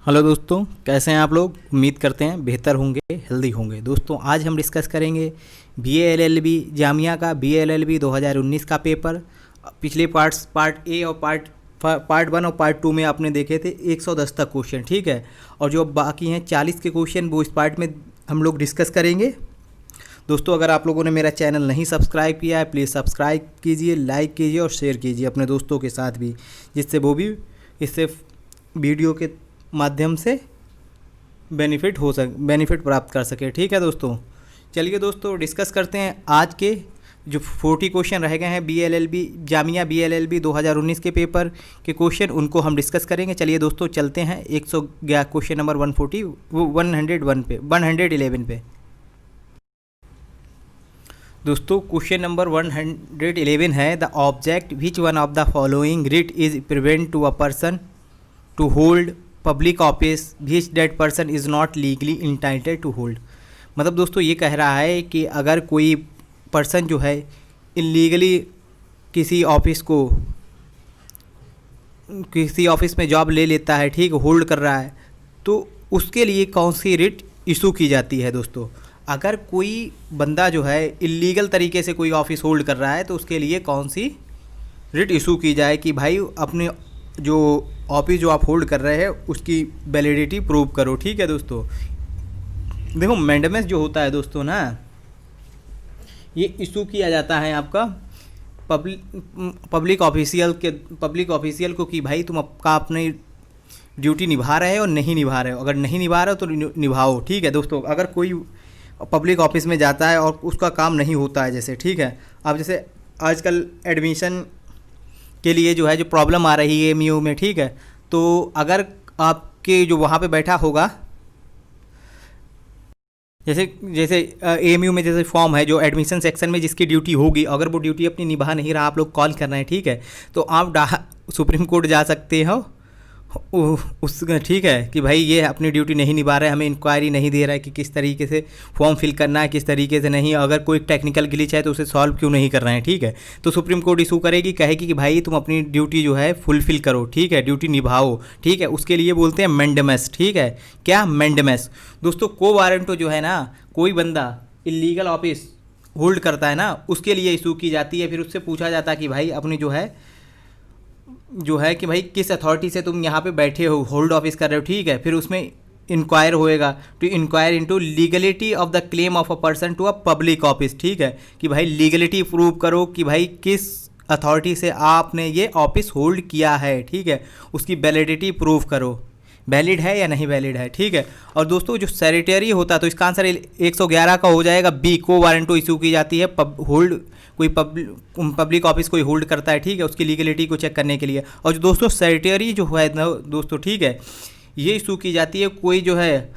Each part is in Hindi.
हेलो दोस्तों, कैसे हैं आप लोग। उम्मीद करते हैं बेहतर होंगे, हेल्दी होंगे। दोस्तों आज हम डिस्कस करेंगे BA LLB जामिया का BA LLB 2019 का पेपर। पिछले पार्ट ए और पार्ट 1 और पार्ट 2 में आपने देखे थे 110 तक क्वेश्चन, ठीक है। और जो बाकी हैं 40 के क्वेश्चन वो इस पार्ट में हम लोग डिस्कस करेंगे। दोस्तों अगर आप लोगों ने मेरा चैनल नहीं सब्सक्राइब किया है प्लीज़ सब्सक्राइब कीजिए, लाइक कीजिए और शेयर कीजिए अपने दोस्तों के साथ भी, जिससे वो भी इससे वीडियो के माध्यम से बेनिफिट प्राप्त कर सके, ठीक है दोस्तों। चलिए दोस्तों डिस्कस करते हैं आज के जो 40 क्वेश्चन रह गए हैं जामिया BA LLB 2019 के पेपर के क्वेश्चन, उनको हम डिस्कस करेंगे। चलिए दोस्तों चलते हैं 111 क्वेश्चन नंबर 111 पे। दोस्तों क्वेश्चन नंबर 111 है, the object which one of the following writ is prevent to a person to hold public office which that person is not legally entitled to hold. मतलब दोस्तों ये कह रहा है कि अगर कोई पर्सन जो है इलीगली किसी ऑफिस में जॉब ले लेता है, ठीक, होल्ड कर रहा है, तो उसके लिए कौन सी रिट इशू की जाती है। दोस्तों अगर कोई बंदा जो है इलीगल तरीके से कोई ऑफिस होल्ड कर रहा है तो उसके लिए कौन सी रिट इशू की जाए कि भाई अपने जो ऑफिस जो आप होल्ड कर रहे हैं उसकी वैलिडिटी प्रूव करो, ठीक है दोस्तों। देखो मैंडेमेस जो होता है दोस्तों ना, ये इशू किया जाता है आपका पब्लिक ऑफिशियल को कि भाई तुम आपका अपनी ड्यूटी निभा रहे हो और नहीं निभा रहे हो। अगर नहीं निभा रहे हो तो निभाओ, ठीक है दोस्तों। अगर कोई पब्लिक ऑफिस में जाता है और उसका काम नहीं होता है, जैसे, ठीक है, अब जैसे आजकल एडमिशन के लिए जो है जो प्रॉब्लम आ रही है MU में, ठीक है, तो अगर आपके जो वहाँ पे बैठा होगा, जैसे AMU में जैसे फॉर्म है जो एडमिशन सेक्शन में जिसकी ड्यूटी होगी, अगर वो ड्यूटी अपनी निभा नहीं रहा, आप लोग कॉल कर रहे हैं, ठीक है, तो आप सुप्रीम कोर्ट जा सकते हो ठीक है, कि भाई ये अपनी ड्यूटी नहीं निभा रहा है, हमें इंक्वायरी नहीं दे रहा है कि किस तरीके से फॉर्म फिल करना है, किस तरीके से नहीं, अगर कोई टेक्निकल ग्लिच है तो उसे सॉल्व क्यों नहीं कर रहे हैं, ठीक है। तो सुप्रीम कोर्ट इशू करेगी, कहेगी कि भाई तुम अपनी ड्यूटी जो है फुलफिल करो, ठीक है, ड्यूटी निभाओ, ठीक है। उसके लिए बोलते हैं मैंडेमस, ठीक है। क्या मैंडेमस दोस्तों? को वारंटो जो है ना, कोई बंदा इलीगल ऑफिस होल्ड करता है ना, उसके लिए इशू की जाती है। फिर उससे पूछा जाता है कि भाई अपनी जो है कि भाई किस अथॉरिटी से तुम यहाँ पे बैठे हो, होल्ड ऑफिस कर रहे हो, ठीक है। फिर उसमें इंक्वायर होएगा to inquire into legality of the claim of a person to a public office, ठीक है, कि भाई लीगलिटी प्रूव करो कि भाई किस अथॉरिटी से आपने ये ऑफिस होल्ड किया है, ठीक है, उसकी वैलिडिटी प्रूव करो, वैलिड है या नहीं वैलिड है, ठीक है। और दोस्तों जो सैनिटरी होता है तो इसका आंसर 111 का हो जाएगा B, को वारंटो इशू की जाती है कोई पब्लिक ऑफिस कोई होल्ड करता है, ठीक है, उसकी लीगलिटी को चेक करने के लिए। और जो दोस्तों सैनिटरी जो है ना दोस्तों, ठीक है, ये इशू की जाती है कोई जो है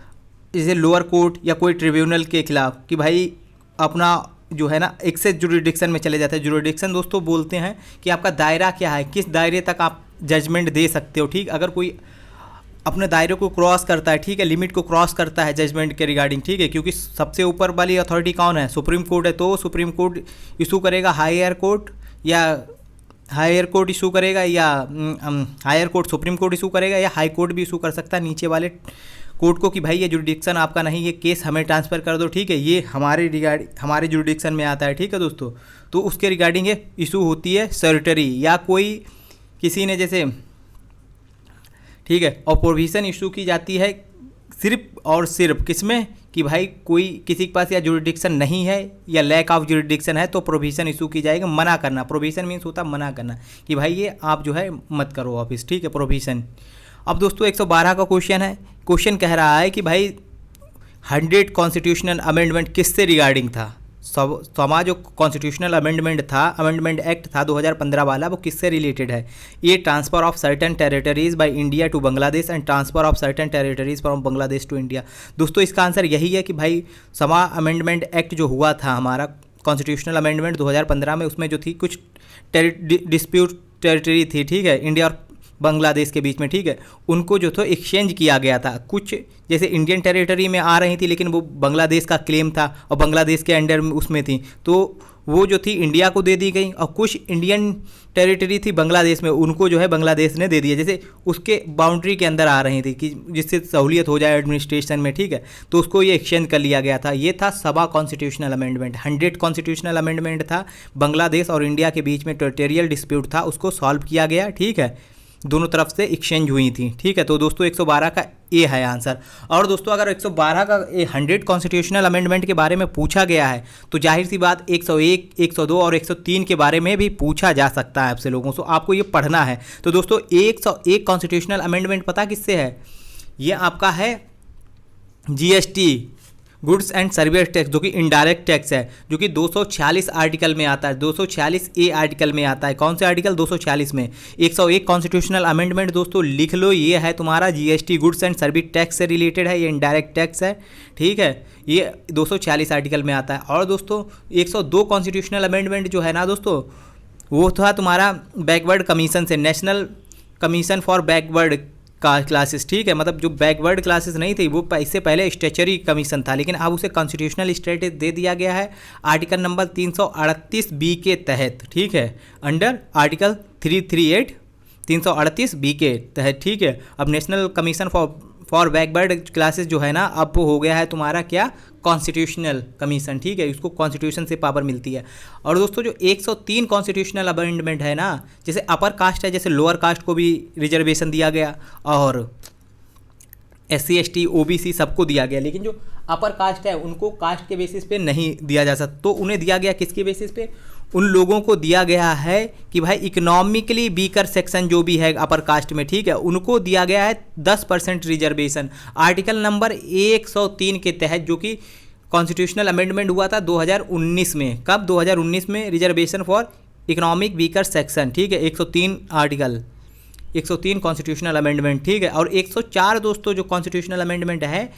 जैसे लोअर कोर्ट या कोई ट्रिब्यूनल के खिलाफ, कि भाई अपना जो है ना एक्सेस जुरिडिक्शन में चले जाते हैं। जुरिडिक्शन दोस्तों बोलते हैं कि आपका दायरा क्या है, किस दायरे तक आप जजमेंट दे सकते हो, ठीक। अगर कोई अपने दायरे को क्रॉस करता है, ठीक है, लिमिट को क्रॉस करता है जजमेंट के रिगार्डिंग, ठीक है, क्योंकि सबसे ऊपर वाली अथॉरिटी कौन है? सुप्रीम कोर्ट है। तो सुप्रीम कोर्ट इशू करेगा, हायर कोर्ट इशू करेगा, या higher court Supreme Court issue करेगा, या हाई कोर्ट भी इशू कर सकता है नीचे वाले कोर्ट को कि भाई ये जुरिडिक्शन आपका नहीं, ये केस हमें ट्रांसफ़र कर दो, ठीक है, ये हमारे जुरिडिक्शन में आता है, ठीक है दोस्तों। तो उसके रिगार्डिंग ये इशू होती है सैनिटरी, या कोई किसी ने जैसे, ठीक है। और प्रोविज़न इशू की जाती है सिर्फ और सिर्फ किसमें, कि भाई कोई किसी के पास या जुरिडिक्शन नहीं है या लैक ऑफ जुरिडिक्शन है तो प्रोविज़न इशू की जाएगी, मना करना। प्रोविज़न मीन्स होता है मना करना, कि भाई ये आप जो है मत करो ऑफिस, ठीक है, प्रोविज़न। अब दोस्तों 112 का क्वेश्चन है। क्वेश्चन कह रहा है कि भाई 100 कॉन्स्टिट्यूशनल अमेंडमेंट किससे रिगार्डिंग था। जो कॉन्स्टिट्यूशनल अमेंडमेंट था, अमेंडमेंट एक्ट था 2015 वाला, वो किससे रिलेटेड है? ये transfer of certain territories by India to Bangladesh and transfer of certain territories from Bangladesh to India. दोस्तों इसका आंसर यही है कि भाई अमेंडमेंट एक्ट जो हुआ था हमारा कॉन्स्टिट्यूशनल अमेंडमेंट 2015 में, उसमें जो थी कुछ डिस्प्यूट टेरिटरी थी, ठीक है, इंडिया और बांग्लादेश के बीच में, ठीक है, उनको जो था एक्सचेंज किया गया था। कुछ जैसे इंडियन टेरिटरी में आ रही थी लेकिन वो बांग्लादेश का क्लेम था और बांग्लादेश के अंडर में उसमें थी, तो वो जो थी इंडिया को दे दी गई, और कुछ इंडियन टेरिटरी थी बांग्लादेश में, उनको जो है बांग्लादेश ने दे दिया, जैसे उसके बाउंड्री के अंदर आ रही थी कि जिससे सहूलियत हो जाए एडमिनिस्ट्रेशन में, ठीक है। तो उसको ये एक्सचेंज कर लिया गया था। ये था 7वां कॉन्स्टिट्यूशनल अमेंडमेंट। 100 कॉन्स्टिट्यूशनल अमेंडमेंट था। बांग्लादेश और इंडिया के बीच में टेरिटोरियल डिस्प्यूट था, उसको सॉल्व किया गया, ठीक है। दोनों तरफ से एक्सचेंज हुई थी, ठीक है। तो दोस्तों 112 का ए है आंसर। और दोस्तों अगर 112 का 100 कॉन्स्टिट्यूशनल अमेंडमेंट के बारे में पूछा गया है तो जाहिर सी बात 101, 102 और 103 के बारे में भी पूछा जा सकता है आपसे लोगों से, आपको ये पढ़ना है। तो दोस्तों 101 कॉन्स्टिट्यूशनल अमेंडमेंट पता किससे है? ये आपका है GST, goods and service tax, जो कि इनडायरेक्ट टैक्स है, जो कि 246 आर्टिकल में आता है, 246 ए आर्टिकल में आता है। कौन से आर्टिकल? 246 में। 101 कॉन्स्टिट्यूशनल अमेंडमेंट दोस्तों लिख लो, ये है तुम्हारा GST, goods and service tax से रिलेटेड है, ये इनडायरेक्ट टैक्स है, ठीक है। ये 246 आर्टिकल में आता है। और दोस्तों 102 कॉन्स्टिट्यूशनल अमेंडमेंट जो है ना दोस्तों, वो था तुम्हारा बैकवर्ड कमीशन से, national commission for backward classes, ठीक है। मतलब जो बैकवर्ड क्लासेस नहीं थी वो इससे पहले स्टेचरी कमीशन था, लेकिन अब उसे कॉन्स्टिट्यूशनल स्टेटस दे दिया गया है आर्टिकल नंबर 338 बी के तहत, ठीक है। अंडर आर्टिकल 338 338 बी के तहत, ठीक है। अब national commission for backward classes जो है ना, अब वो हो गया है तुम्हारा क्या? कॉन्स्टिट्यूशनल कमीशन, ठीक है। इसको कॉन्स्टिट्यूशन से पावर मिलती है। और दोस्तों जो 103 कॉन्स्टिट्यूशनल अमेंडमेंट है ना, जैसे अपर कास्ट है, जैसे लोअर कास्ट को भी रिजर्वेशन दिया गया, और SC ST OBC सबको दिया गया, लेकिन जो अपर कास्ट है उनको कास्ट के बेसिस पे नहीं दिया जा सकता। तो उन्हें दिया गया किसके बेसिस पे? उन लोगों को दिया गया है कि भाई इकोनॉमिकली वीकर सेक्शन जो भी है अपर कास्ट में, ठीक है, उनको दिया गया है 10% रिजर्वेशन आर्टिकल नंबर 103 के तहत, जो कि कॉन्स्टिट्यूशनल अमेंडमेंट हुआ था 2019 में। कब? 2019 में, reservation for economic weaker section, ठीक है। 103 आर्टिकल, 103 कॉन्स्टिट्यूशनल अमेंडमेंट, ठीक है। और 104 दोस्तों जो कॉन्स्टिट्यूशनल अमेंडमेंट है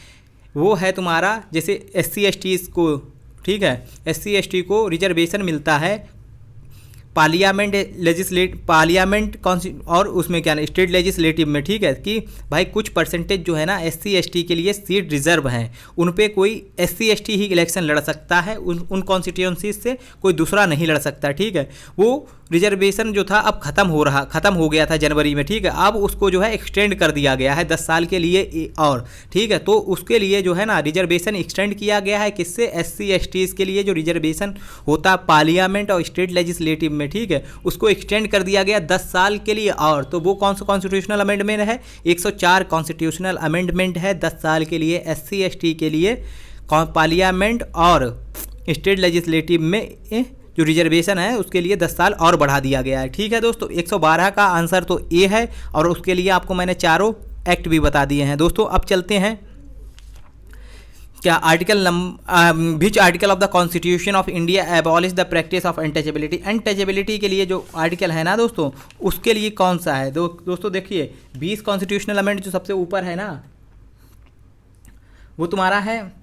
वो है तुम्हारा, जैसे SC ST को, ठीक है, SC ST को रिजर्वेशन मिलता है पार्लियामेंट और उसमें क्या ना स्टेट लेजिस्लेटिव में, ठीक है, कि भाई कुछ परसेंटेज जो है ना SC ST के लिए सीट रिजर्व हैं, उन पे कोई SC ST ही इलेक्शन लड़ सकता है, उन कॉन्स्टिट्यूंसीज से कोई दूसरा नहीं लड़ सकता, ठीक है। वो रिजर्वेशन जो था अब ख़त्म हो गया था जनवरी में, ठीक है। अब उसको जो है एक्सटेंड कर दिया गया है 10 साल के लिए और, ठीक है। तो उसके लिए जो है ना रिजर्वेशन एक्सटेंड किया गया है, किससे? SC STs के लिए जो रिजर्वेशन होता है पार्लियामेंट और स्टेट लेजिस्लेटिव में, ठीक है, उसको एक्सटेंड कर दिया गया 10 साल के लिए और। तो वो कौन सा कॉन्स्टिट्यूशनल अमेंडमेंट है? 104 कॉन्स्टिट्यूशनल अमेंडमेंट है 10 साल के लिए SC ST के लिए पार्लियामेंट और स्टेट लेजिस्लेटिव में जो रिजर्वेशन है उसके लिए 10 साल और बढ़ा दिया गया है, ठीक है दोस्तों। 112 का आंसर तो ए है, और उसके लिए आपको मैंने चारों एक्ट भी बता दिए हैं दोस्तों। अब चलते हैं क्या which article of the constitution of India abolish the practice of untouchability. Untouchability के लिए जो आर्टिकल है ना दोस्तों, उसके लिए कौन सा है? दोस्तों देखिए 20 कॉन्स्टिट्यूशनल अमेंडमेंट जो सबसे ऊपर है ना, वो तुम्हारा है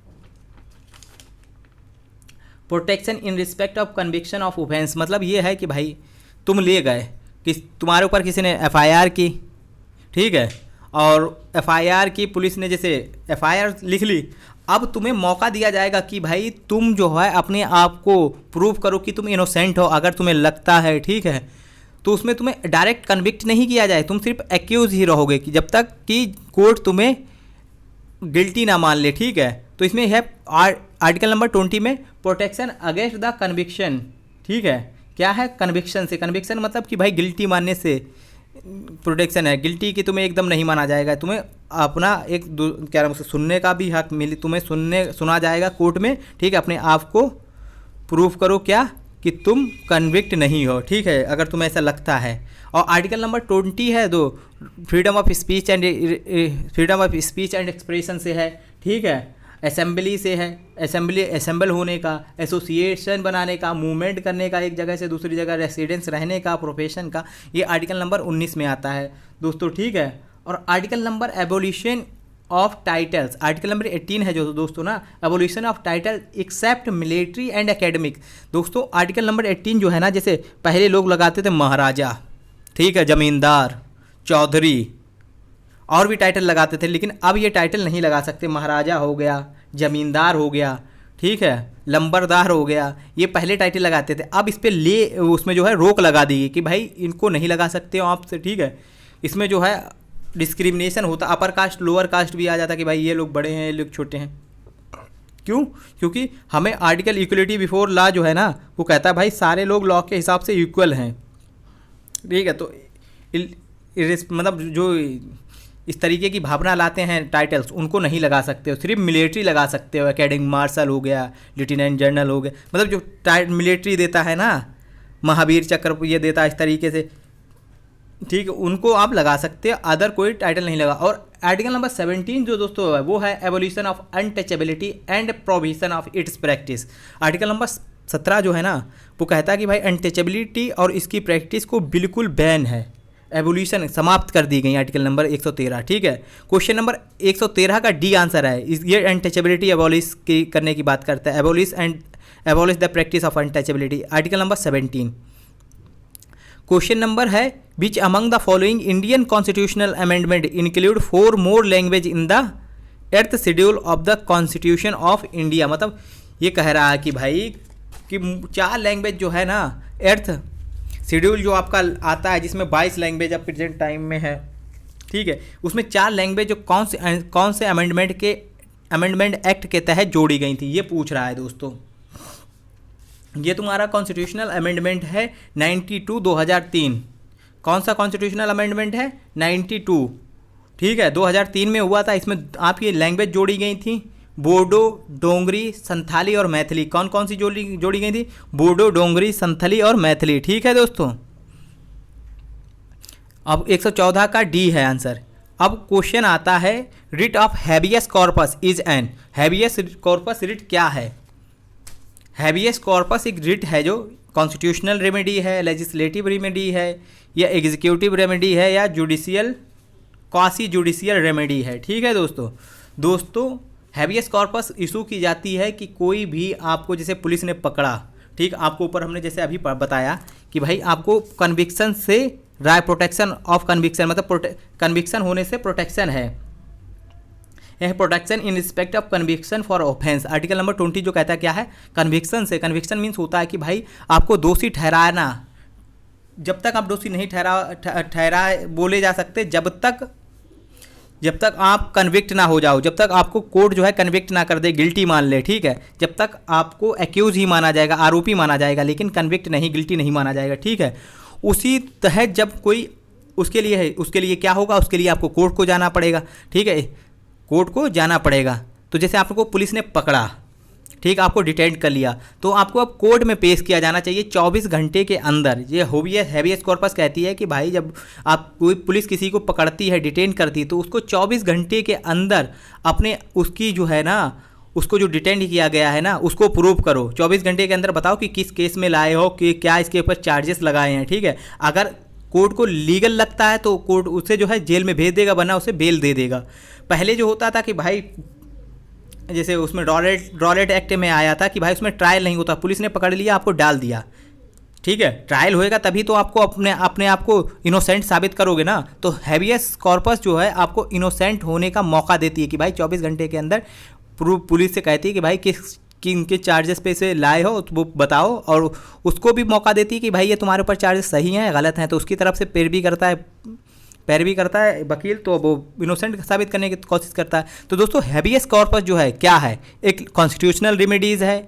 protection in respect of conviction of offence. मतलब ये है कि भाई तुम ले गए कि तुम्हारे ऊपर किसी ने FIR की, ठीक है, और FIR की, पुलिस ने जैसे FIR लिख ली, अब तुम्हें मौका दिया जाएगा कि भाई तुम जो है अपने आप को प्रूव करो कि तुम इनोसेंट हो, अगर तुम्हें लगता है, ठीक है। तो उसमें तुम्हें डायरेक्ट कन्विक्ट नहीं किया जाए, तुम सिर्फ एक्यूज ही रहोगे कि जब तक कि कोर्ट तुम्हें गिल्टी ना मान ले, ठीक है। तो इसमें है आर्टिकल नंबर 20 में प्रोटेक्शन अगेंस्ट द कन्विक्शन, ठीक है। क्या है? कन्विक्शन से, कन्विक्शन मतलब कि भाई गिल्टी मानने से प्रोटेक्शन है, गिल्टी की तुम्हें एकदम नहीं माना जाएगा, तुम्हें अपना क्या नाम, सुनने का भी हक मिले, तुम्हें सुना जाएगा कोर्ट में, ठीक है। अपने आप को प्रूफ करो क्या कि तुम कन्विक्ट नहीं हो, ठीक है, अगर तुम्हें ऐसा लगता है। और आर्टिकल नंबर 20 है freedom of speech and expression से है, ठीक है। असेंबली से है, असेंबल होने का, एसोसिएशन बनाने का, मूवमेंट करने का, एक जगह से दूसरी जगह रेसिडेंस रहने का, प्रोफेशन का, ये आर्टिकल नंबर 19 में आता है दोस्तों, ठीक है। और article number abolition of titles, article number 18 है जो दोस्तों ना, abolition of title except military and academic. दोस्तों आर्टिकल नंबर 18 जो है ना, जैसे पहले लोग लगाते थे महाराजा, ठीक है, जमींदार, चौधरी, और भी टाइटल लगाते थे, लेकिन अब ये टाइटल नहीं लगा सकते। महाराजा हो गया, जमींदार हो गया, ठीक है, लंबरदार हो गया, ये पहले टाइटल लगाते थे, अब इस पर उसमें जो है रोक लगा दी गई कि भाई इनको नहीं लगा सकते हो आप, ठीक है। इसमें जो है डिस्क्रिमिनेशन होता, अपर कास्ट लोअर कास्ट भी आ जाता कि भाई ये लोग बड़े हैं ये लोग छोटे हैं। क्यों? क्योंकि हमें आर्टिकल इक्वलिटी बिफोर लॉ जो है ना वो कहता है भाई सारे लोग लॉ के हिसाब से इक्वल हैं, ठीक है। तो मतलब जो इस तरीके की भावना लाते हैं टाइटल्स उनको नहीं लगा सकते हो, सिर्फ मिलिट्री लगा सकते हो, एकेडमिक मार्शल हो गया, लेफ्टिनेंट जनरल हो गया, मतलब जो मिलिट्री देता है ना, महावीर चक्र ये देता है इस तरीके से, ठीक है, उनको आप लगा सकते हो, अदर कोई टाइटल नहीं लगा। और आर्टिकल नंबर 17 जो दोस्तों है वो है evolution of untouchability and provision of its practice. Article number 17 जो है ना वो कहता है कि भाई अनटचेबिलिटी और इसकी प्रैक्टिस को बिल्कुल बैन है, एवोल्यूशन समाप्त कर दी गई आर्टिकल नंबर 113, ठीक है। क्वेश्चन नंबर 113 का डी आंसर है, ये अनटचेबिलिटी एबॉलिश करने की बात करता है, abolish the practice of untouchability, article number 17। Question number है which among the following Indian constitutional amendment include 4 more language in the 8th schedule of the constitution of India. मतलब ये कह रहा है कि भाई कि 4 लैंग्वेज जो है ना 8th शेड्यूल जो आपका आता है जिसमें 22 लैंग्वेज अब प्रेजेंट टाइम में है, ठीक है, उसमें 4 लैंग्वेज जो कौन से अमेंडमेंट एक्ट के तहत जोड़ी गई थी ये पूछ रहा है दोस्तों। ये तुम्हारा कॉन्स्टिट्यूशनल अमेंडमेंट है 92 2003। कौन सा कॉन्स्टिट्यूशनल अमेंडमेंट है? 92, ठीक है, 2003 में हुआ था। इसमें आपकी लैंग्वेज जोड़ी गई थी बोडो, डोंगरी, संथाली और मैथिली। कौन कौन सी जोड़ी गई थी? बोडो, डोंगरी, संथाली और मैथिली, ठीक है दोस्तों। अब 114 का डी है आंसर। अब क्वेश्चन आता है writ of habeas corpus is an. Habeas corpus writ क्या है? हैबियस कॉर्पस एक रिट है जो कॉन्स्टिट्यूशनल रेमेडी है, लेजिस्लेटिव रेमेडी है, या एग्जीक्यूटिव रेमेडी है, या जुडिशियल क्वासी जुडिशियल रेमेडी है, ठीक है दोस्तों हैबियस कॉर्पस इशू की जाती है कि कोई भी आपको जैसे पुलिस ने पकड़ा, ठीक, आपको ऊपर हमने जैसे अभी बताया कि भाई आपको कन्विक्शन से राय प्रोटेक्शन ऑफ कन्विक्शन, मतलब कन्विक्शन होने से प्रोटेक्शन है, यह protection in respect of conviction for offence. Article number 20 जो कहता है क्या है? कन्विक्शन से, कन्विक्शन मीन्स होता है कि भाई आपको दोषी ठहराना, जब तक आप दोषी नहीं ठहरा बोले जा सकते जब तक आप कन्विक्ट ना हो जाओ, जब तक आपको कोर्ट जो है कन्विक्ट ना कर दे, गिल्टी मान ले, ठीक है, जब तक आपको एक्यूज ही माना जाएगा, आरोपी माना जाएगा, लेकिन कन्विक्ट नहीं, गिल्टी नहीं माना जाएगा, ठीक है। उसी तहत जब कोई उसके लिए क्या होगा? उसके लिए आपको कोर्ट को जाना पड़ेगा, ठीक है, कोर्ट को जाना पड़ेगा। तो जैसे आपको पुलिस ने पकड़ा, ठीक, आपको डिटेन कर लिया, तो आपको अब कोर्ट में पेश किया जाना चाहिए 24 घंटे के अंदर। ये हैबियस कॉर्पस कहती है कि भाई जब आप कोई पुलिस किसी को पकड़ती है, डिटेन करती है, तो उसको 24 घंटे के अंदर अपने उसकी जो है ना, उसको जो डिटेन किया गया है ना उसको प्रूव करो। 24 घंटे के अंदर बताओ कि किस केस में लाए हो, कि क्या इसके ऊपर चार्जेस लगाए हैं, ठीक है। अगर कोर्ट को लीगल लगता है तो कोर्ट उसे जो है जेल में भेज देगा, वरना उसे बेल दे देगा। पहले जो होता था कि भाई जैसे उसमें रॉलेट एक्ट में आया था कि भाई उसमें ट्रायल नहीं होता, पुलिस ने पकड़ लिया, आपको डाल दिया, ठीक है, ट्रायल होएगा तभी तो आपको अपने आप को इनोसेंट साबित करोगे ना। तो हैबियस कॉर्पस जो है आपको इनोसेंट होने का मौका देती है कि भाई 24 घंटे के अंदर पुलिस से कहती है कि भाई किनके चार्जेस पे से लाए हो तो वो बताओ, और उसको भी मौका देती है कि भाई ये तुम्हारे ऊपर चार्जेस सही हैं गलत हैं, तो उसकी तरफ से पैरवी करता है वकील, तो वो इनोसेंट साबित करने की कोशिश करता है। तो दोस्तों हैबियस कॉर्पस जो है क्या है? एक कॉन्स्टिट्यूशनल रेमेडीज़ है,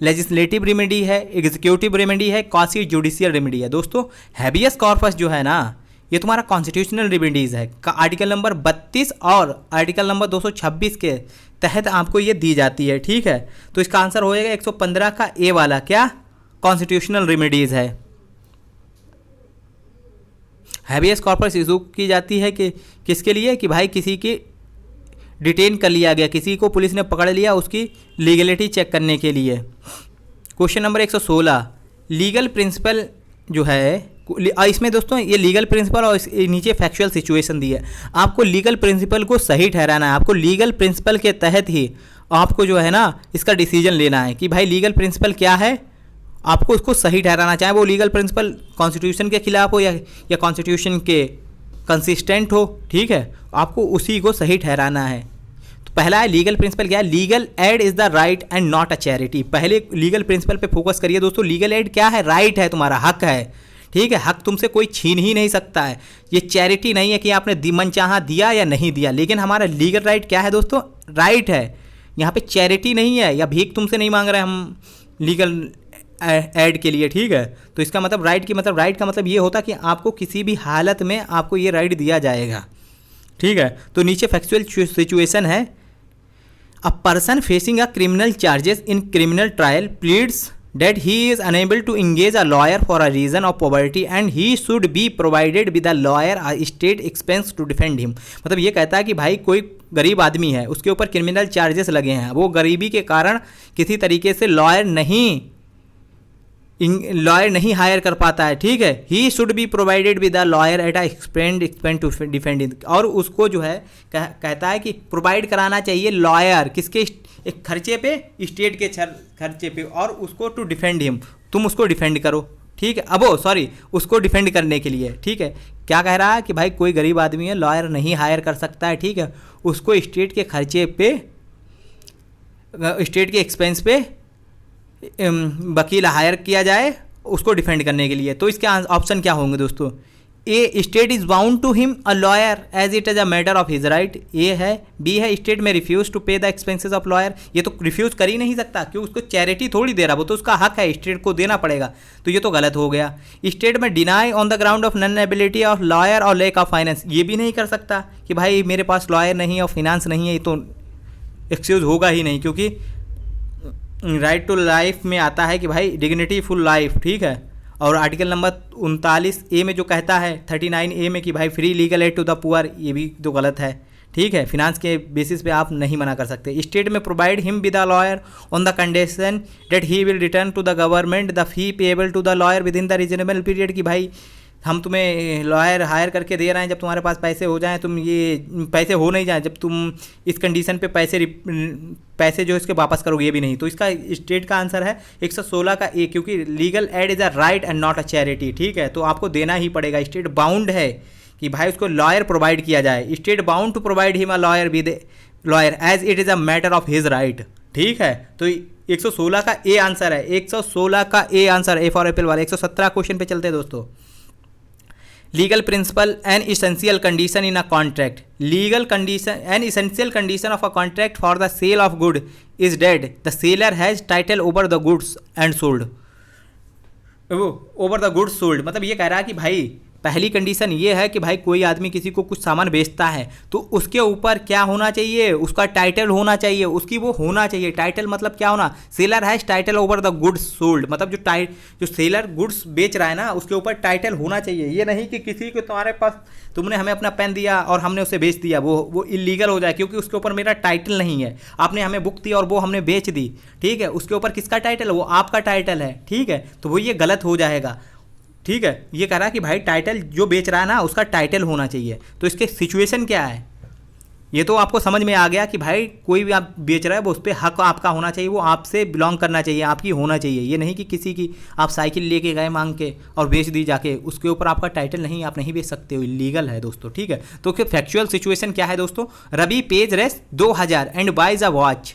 लेजिस्लेटिव रेमेडी है, एग्जीक्यूटिव रेमेडी है, क्वासी जुडिशियल रेमेडी है। दोस्तों हैबियस कॉर्पस जो है ना ये तुम्हारा कॉन्स्टिट्यूशनल रेमेडीज़ है, आर्टिकल नंबर 32 और आर्टिकल नंबर 226 के तहत आपको ये दी जाती है, ठीक है। तो इसका आंसर होएगा 115 का ए वाला, क्या? कॉन्स्टिट्यूशनल रेमेडीज़ है। हैबियस कॉर्पस इशू की जाती है कि किसके लिए? कि भाई किसी की डिटेन कर लिया गया, किसी को पुलिस ने पकड़ लिया, उसकी लीगलिटी चेक करने के लिए। क्वेश्चन नंबर 116 लीगल प्रिंसिपल जो है, इसमें दोस्तों ये लीगल प्रिंसिपल और नीचे फैक्चुअल सिचुएशन दी है। आपको लीगल प्रिंसिपल को सही ठहराना है, आपको लीगल प्रिंसिपल के तहत ही आपको जो है ना इसका डिसीजन लेना है कि भाई लीगल प्रिंसिपल क्या है, आपको उसको सही ठहराना, चाहे वो लीगल प्रिंसिपल कॉन्स्टिट्यूशन के खिलाफ हो या कॉन्स्टिट्यूशन के कंसिस्टेंट हो, ठीक है, आपको उसी को सही ठहराना है। पहला है लीगल प्रिंसिपल, क्या है? Legal aid is the right and not a charity. पहले लीगल प्रिंसिपल पे फोकस करिए दोस्तों। लीगल एड क्या है? राइट है, तुम्हारा हक है, ठीक है, हक तुमसे कोई छीन ही नहीं सकता है। ये चैरिटी नहीं है कि आपने मनचाहा दिया या नहीं दिया। लेकिन हमारा लीगल राइट क्या है दोस्तों? राइट है। यहाँ पे चैरिटी नहीं है, या भीख तुमसे नहीं मांग रहे हम लीगल एड के लिए, ठीक है। तो इसका मतलब राइट की मतलब, राइट का मतलब ये होता कि आपको किसी भी हालत में आपको ये राइट दिया जाएगा, ठीक है। तो नीचे फैक्चुअल सिचुएशन है, a person facing a criminal charges in criminal trial pleads that he is unable to engage a lawyer for a reason of poverty and he should be provided with a lawyer a state expense to defend him। मतलब ये कहता है कि भाई कोई गरीब आदमी है, उसके ऊपर क्रिमिनल चार्जेस लगे हैं, वो गरीबी के कारण किसी तरीके से लॉयर नहीं हायर कर पाता है, ठीक है। He should be provided with a lawyer at a expend to defend it. और उसको जो है कहता है कि प्रोवाइड कराना चाहिए लॉयर, किसके? एक खर्चे पे, स्टेट के खर्चे पे, और उसको टू डिफेंड हिम, तुम उसको डिफेंड करो, ठीक है। उसको डिफेंड करने के लिए, ठीक है। क्या कह रहा है कि भाई कोई गरीब आदमी है, लॉयर नहीं हायर कर सकता है, ठीक है, उसको स्टेट के खर्चे पे, स्टेट के एक्सपेंस पे वकील हायर किया जाए उसको डिफेंड करने के लिए। तो इसके ऑप्शन क्या होंगे दोस्तों? A, state is bound to him a lawyer as it is a matter of his right, ये है। बी है, state may refuse to pay the expenses of lawyer, ये तो रिफ्यूज कर ही नहीं सकता क्योंकि उसको चैरिटी थोड़ी दे रहा, वो तो उसका हक है, स्टेट को देना पड़ेगा, तो ये तो गलत हो गया। स्टेट में deny on the ground of non ability of lawyer और लैक ऑफ फाइनेंस, ये भी नहीं कर सकता कि भाई मेरे पास लॉयर नहीं है और फाइनेंस नहीं है, ये तो एक्सक्यूज होगा ही नहीं, क्योंकि राइट टू लाइफ में आता है कि भाई डिग्निटी फुल लाइफ, ठीक है। और आर्टिकल नंबर 39A में जो कहता है 39A में कि भाई free legal aid to the poor, ये भी तो गलत है, ठीक है। फिनांस के बेसिस पे आप नहीं मना कर सकते। स्टेट में provide him with a lawyer on the condition that he will return to the government the fee payable to the lawyer within the reasonable period, कि भाई हम तुम्हें लॉयर हायर करके दे रहे हैं, जब तुम्हारे पास पैसे हो जाएं, तुम ये पैसे हो नहीं जाएं, जब तुम इस कंडीशन पे पैसे जो इसके वापस करोगे, ये भी नहीं। तो इसका स्टेट का आंसर है 116 का ए, क्योंकि legal aid is a right and not a charity, ठीक है। तो आपको देना ही पड़ेगा। स्टेट बाउंड है कि भाई उसको लॉयर प्रोवाइड किया जाए। State bound to provide him a lawyer with lawyer as it is a matter of his right, ठीक है। तो 116 का ए आंसर है, 116 का A answer, A for apple वाला। 117 क्वेश्चन पे चलते हैं दोस्तों। Legal principle an essential condition in a contract, legal condition an essential condition of a contract for the sale of good is that, the seller has title over the goods and sold, over the goods sold. मतलब ये कह रहा है कि भाई पहली कंडीशन ये है कि भाई कोई आदमी किसी को कुछ सामान बेचता है तो उसके ऊपर क्या होना चाहिए? उसका टाइटल होना चाहिए, उसकी वो होना चाहिए। टाइटल मतलब क्या होना? Seller has title over the goods sold, मतलब जो सेलर गुड्स बेच रहा है ना, उसके ऊपर टाइटल होना चाहिए। ये नहीं कि किसी को तुम्हारे पास, तुमने हमें अपना पेन दिया और हमने उसे बेच दिया, वो इलीगल हो जाए, क्योंकि उसके ऊपर मेरा टाइटल नहीं है। आपने हमें बुक दी और वो हमने बेच दी, ठीक है, उसके ऊपर किसका टाइटल है? वो आपका टाइटल है, ठीक है। तो वो ये गलत हो जाएगा, ठीक है। ये कह रहा है कि भाई टाइटल जो बेच रहा है ना, उसका टाइटल होना चाहिए। तो इसके सिचुएशन क्या है, ये तो आपको समझ में आ गया कि भाई कोई भी आप बेच रहा है वो उस पर हक आपका होना चाहिए, वो आपसे बिलोंग करना चाहिए, आपकी होना चाहिए। ये नहीं कि किसी की आप साइकिल लेके गए मांग के और बेच दी जाके, उसके ऊपर आपका टाइटल नहीं, आप नहीं बेच सकते हो, इलीगल है दोस्तों, ठीक है। तो फिर फैक्चुअल सिचुएशन क्या है दोस्तों? Ravi pays Rs 2000 and buys a watch,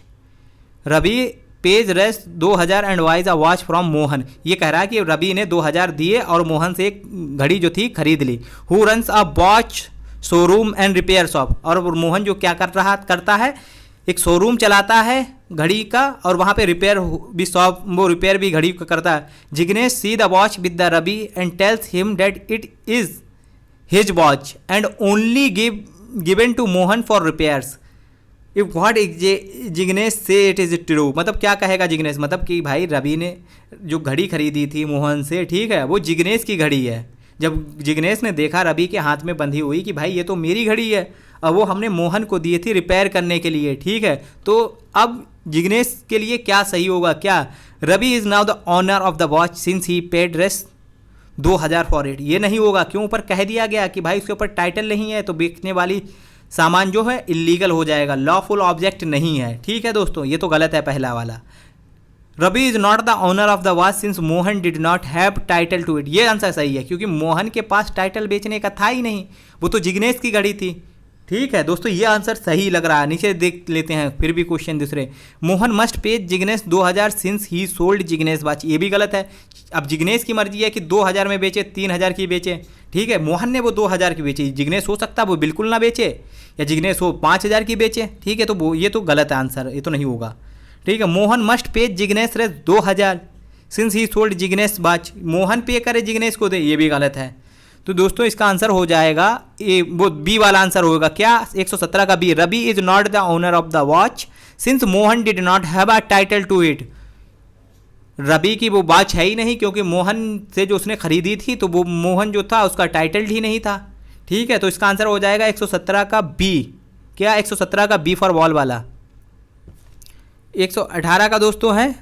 Ravi pays Rs 2000 and buys a watch from Mohan. ये कह रहा है कि रवि ने 2000 दिए और मोहन से एक घड़ी जो थी खरीद ली। Who runs a watch showroom and repair shop, और मोहन जो क्या करता है, एक शोरूम चलाता है घड़ी का, और वहाँ पे रिपेयर भी शॉप, वो रिपेयर भी घड़ी का करता है। Jignesh see the watch with the Ravi and tells him that it is his watch and only given to Mohan for repairs. If what Jignesh says it is true, मतलब क्या कहेगा जिग्नेश? मतलब कि भाई रवि ने जो घड़ी खरीदी थी मोहन से, ठीक है, वो जिग्नेश की घड़ी है। जब जिग्नेश ने देखा रवि के हाथ में बंधी हुई कि भाई ये तो मेरी घड़ी है, और वो हमने मोहन को दी थी रिपेयर करने के लिए, ठीक है। तो अब जिग्नेश के लिए क्या सही होगा? क्या Ravi is now the owner of the watch since he paid Rs 2000 for it? ये नहीं होगा, क्यों? ऊपर कह दिया गया कि भाई उसके ऊपर टाइटल नहीं है, तो बेचने वाली सामान जो है इलीगल हो जाएगा, लॉफुल ऑब्जेक्ट नहीं है, ठीक है दोस्तों। ये तो गलत है पहला वाला। Ravi is not the owner of the watch since Mohan did not have title to it, ये आंसर सही है, क्योंकि मोहन के पास टाइटल बेचने का था ही नहीं, वो तो जिग्नेश की घड़ी थी, ठीक है दोस्तों, ये आंसर सही लग रहा है। नीचे देख लेते हैं फिर भी क्वेश्चन दूसरे। Mohan must pay Jignesh 2000 since he sold Jignesh watch, ये भी गलत है। अब जिग्नेश की मर्जी है कि 2000 में बेचे, 3000 की बेचे। ठीक है, मोहन ने वो 2000 की बेची, जिग्नेश हो सकता है वो बिल्कुल ना बेचे, या जिग्नेश हो 5000 की बेचे। ठीक है, तो वो ये तो गलत है आंसर, ये तो नहीं होगा। ठीक है, मोहन मस्ट पे जिग्नेश रे 2000 since he sold Jignesh watch, Mohan पे करे जिग्नेश को दे, ये भी गलत है। तो दोस्तों इसका आंसर हो जाएगा ये, वो बी वाला आंसर होगा क्या, 117 का B. Ravi is not the owner of the watch since Mohan did not have a title to it, Ravi की वो वॉच है ही नहीं क्योंकि मोहन से जो उसने खरीदी थी तो वो मोहन जो था उसका टाइटल ही नहीं था। ठीक है, तो इसका आंसर हो जाएगा 117 का बी। क्या, 117 का बी फॉर बॉल वाला। 118 का दोस्तों है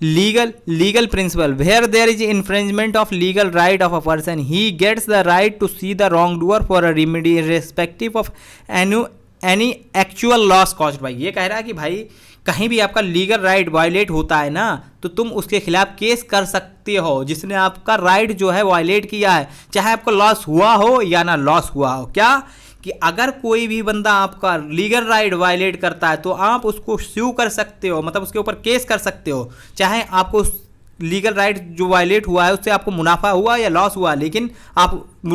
legal principle, where there is infringement of legal right of a person he gets the right to sue the wrongdoer for a remedy respective of any actual loss caused by. ये कह रहा है कि भाई कहीं भी आपका लीगल राइट वायलेट होता है ना, तो तुम उसके खिलाफ केस कर सकते हो जिसने आपका राइट जो है वायलेट किया है, चाहे आपको लॉस हुआ हो या ना लॉस हुआ हो। क्या कि अगर कोई भी बंदा आपका लीगल राइट वायलेट करता है तो आप उसको स्यू कर सकते हो, मतलब उसके ऊपर केस कर सकते हो, चाहे आपको उस लीगल राइट जो वायलेट हुआ है उससे आपको मुनाफा हुआ या लॉस हुआ, लेकिन आप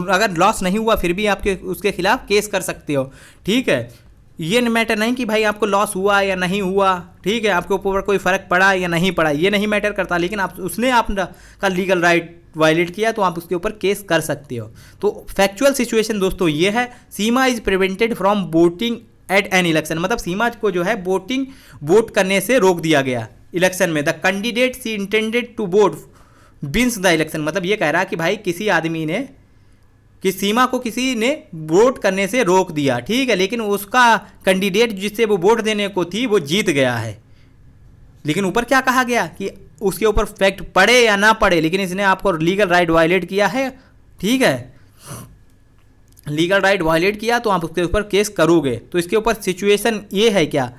अगर लॉस नहीं हुआ फिर भी आपके उसके खिलाफ केस कर सकते हो। ठीक है, ये मैटर नहीं कि भाई आपको लॉस हुआ या नहीं हुआ, ठीक है, आपके ऊपर कोई फ़र्क पड़ा या नहीं पड़ा, ये नहीं मैटर करता, लेकिन आप उसने आपका लीगल राइट वायलेट किया तो आप उसके ऊपर केस कर सकते हो। तो फैक्चुअल सिचुएशन दोस्तों ये है, Seema is prevented from voting at an election, मतलब सीमा को जो है वोट करने से रोक दिया गया इलेक्शन में। The candidate she intended to vote wins the election, मतलब ये कह रहा है कि भाई किसी आदमी ने कि सीमा को किसी ने वोट करने से रोक दिया, ठीक है, लेकिन उसका कैंडिडेट जिससे वो वोट देने को थी वो जीत गया है। लेकिन ऊपर क्या कहा गया कि उसके ऊपर फैक्ट पड़े या ना पड़े, लेकिन इसने आपको लीगल राइट वायलेट किया है। ठीक है, लीगल राइट वायलेट किया तो आप उसके ऊपर केस करोगे। तो इसके ऊपर सिचुएशन ये है क्या,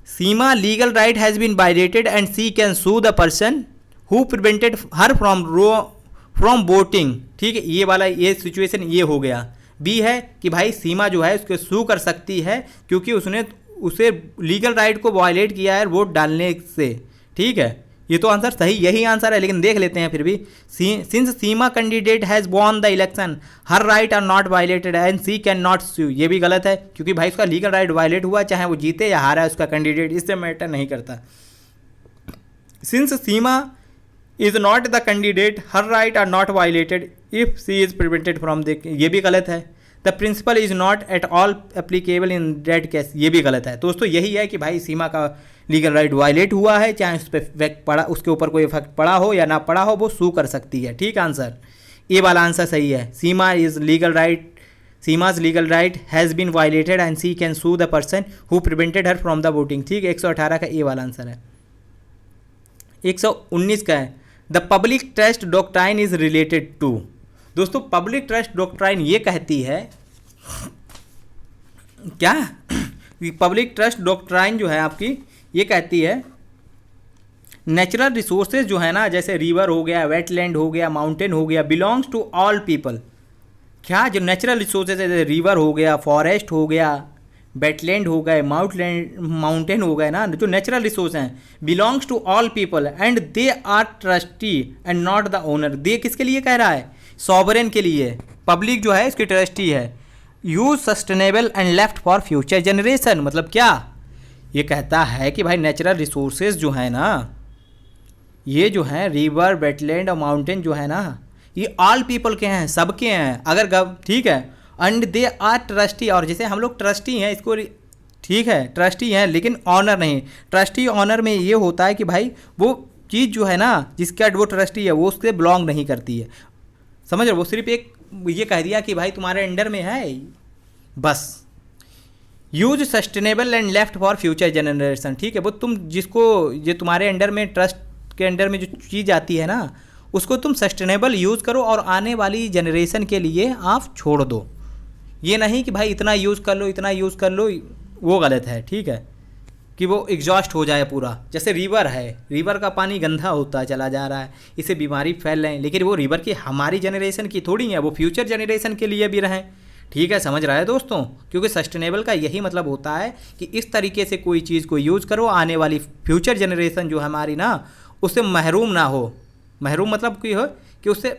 Seema legal right has been violated and she can sue the person who prevented her from voting. ठीक है, ये वाला ये सिचुएशन ये हो गया। बी है कि भाई सीमा जो है उसको सू कर सकती है क्योंकि उसने उसे लीगल राइट को वायलेट किया है वोट डालने से। ठीक है, ये तो आंसर सही यही आंसर है, लेकिन देख लेते हैं फिर भी। Since Seema candidate has won the election her right are not violated and she can not sue, ये भी गलत है क्योंकि भाई उसका लीगल राइट वायलेट हुआ, चाहे वो जीते या हारा है उसका कैंडिडेट, इससे मैटर नहीं करता। Since Seema is not the candidate her right are not violated if she is prevented from the, ये भी गलत है। The principle is not at all applicable in that case, ये भी गलत है। दोस्तों यही है कि भाई सीमा का लीगल राइट वायलेट हुआ है, चाहे उस पर इफेक्ट पड़ा, उसके ऊपर कोई इफेक्ट पड़ा हो या ना पड़ा हो, वो सू कर सकती है। ठीक आंसर ए वाला आंसर सही है। Seema is legal right, Seema's legal right has been violated and she can sue the person who prevented her from the voting. ठीक, 118 का ए वाला आंसर है। 119 का है the public trust doctrine is related to. दोस्तों पब्लिक ट्रस्ट डॉक्ट्राइन ये कहती है क्या, पब्लिक ट्रस्ट डॉक्ट्राइन जो है आपकी ये कहती है नेचुरल रिसोर्सेज जो है ना, जैसे रिवर हो गया, वेटलैंड हो गया, माउंटेन हो गया, बिलोंग्स टू ऑल पीपल। क्या, जो नेचुरल रिसोर्सेज है जैसे रिवर हो गया, फॉरेस्ट हो गया, वेटलैंड हो गए, माउंटेन हो गए ना, जो नेचुरल रिसोर्स हैं, belongs to all people and they are trustee and not the owner. दे किसके लिए कह रहा है, सॉवरेन के लिए। पब्लिक जो है इसकी ट्रस्टी है। Use sustainable and left for future generation, मतलब क्या ये कहता है कि भाई नेचुरल रिसोर्सेज जो है ना, ये जो है रिवर, वेटलैंड और माउंटेन जो है ना, ये ऑल पीपल के हैं, सबके हैं। अगर ठीक है, एंड दे आर ट्रस्टी, और जैसे हम लोग ट्रस्टी हैं इसको, ठीक है ट्रस्टी हैं लेकिन ऑनर नहीं। ट्रस्टी ऑनर में ये होता है कि भाई वो चीज़ जो है ना जिसका वो ट्रस्टी है वो उससे बिलोंग नहीं करती है, समझ रहे, वो सिर्फ एक ये कह दिया कि भाई तुम्हारे अंडर में है बस। Use sustainable and left for future generation. ठीक है, वो तुम जिसको ये तुम्हारे अंडर में ट्रस्ट के अंडर में जो चीज़ आती है ना उसको तुम सस्टेनेबल यूज़ करो और आने वाली जनरेशन के लिए आप छोड़ दो। ये नहीं कि भाई इतना यूज़ कर लो इतना यूज़ कर लो, वो गलत है। ठीक है, कि वो एग्जॉस्ट हो जाए पूरा। जैसे रिवर है, रिवर का पानी गंदा होता चला जा रहा है, इससे बीमारी फैल रहे हैं, लेकिन वो रिवर की हमारी जनरेशन की थोड़ी है, वो फ्यूचर जनरेशन के लिए भी रहें। ठीक है, समझ रहा है दोस्तों, क्योंकि सस्टेनेबल का यही मतलब होता है कि इस तरीके से कोई चीज़ को यूज़ करो, आने वाली फ्यूचर जनरेशन जो हमारी ना उससे महरूम ना हो। महरूम मतलब कि हो कि उससे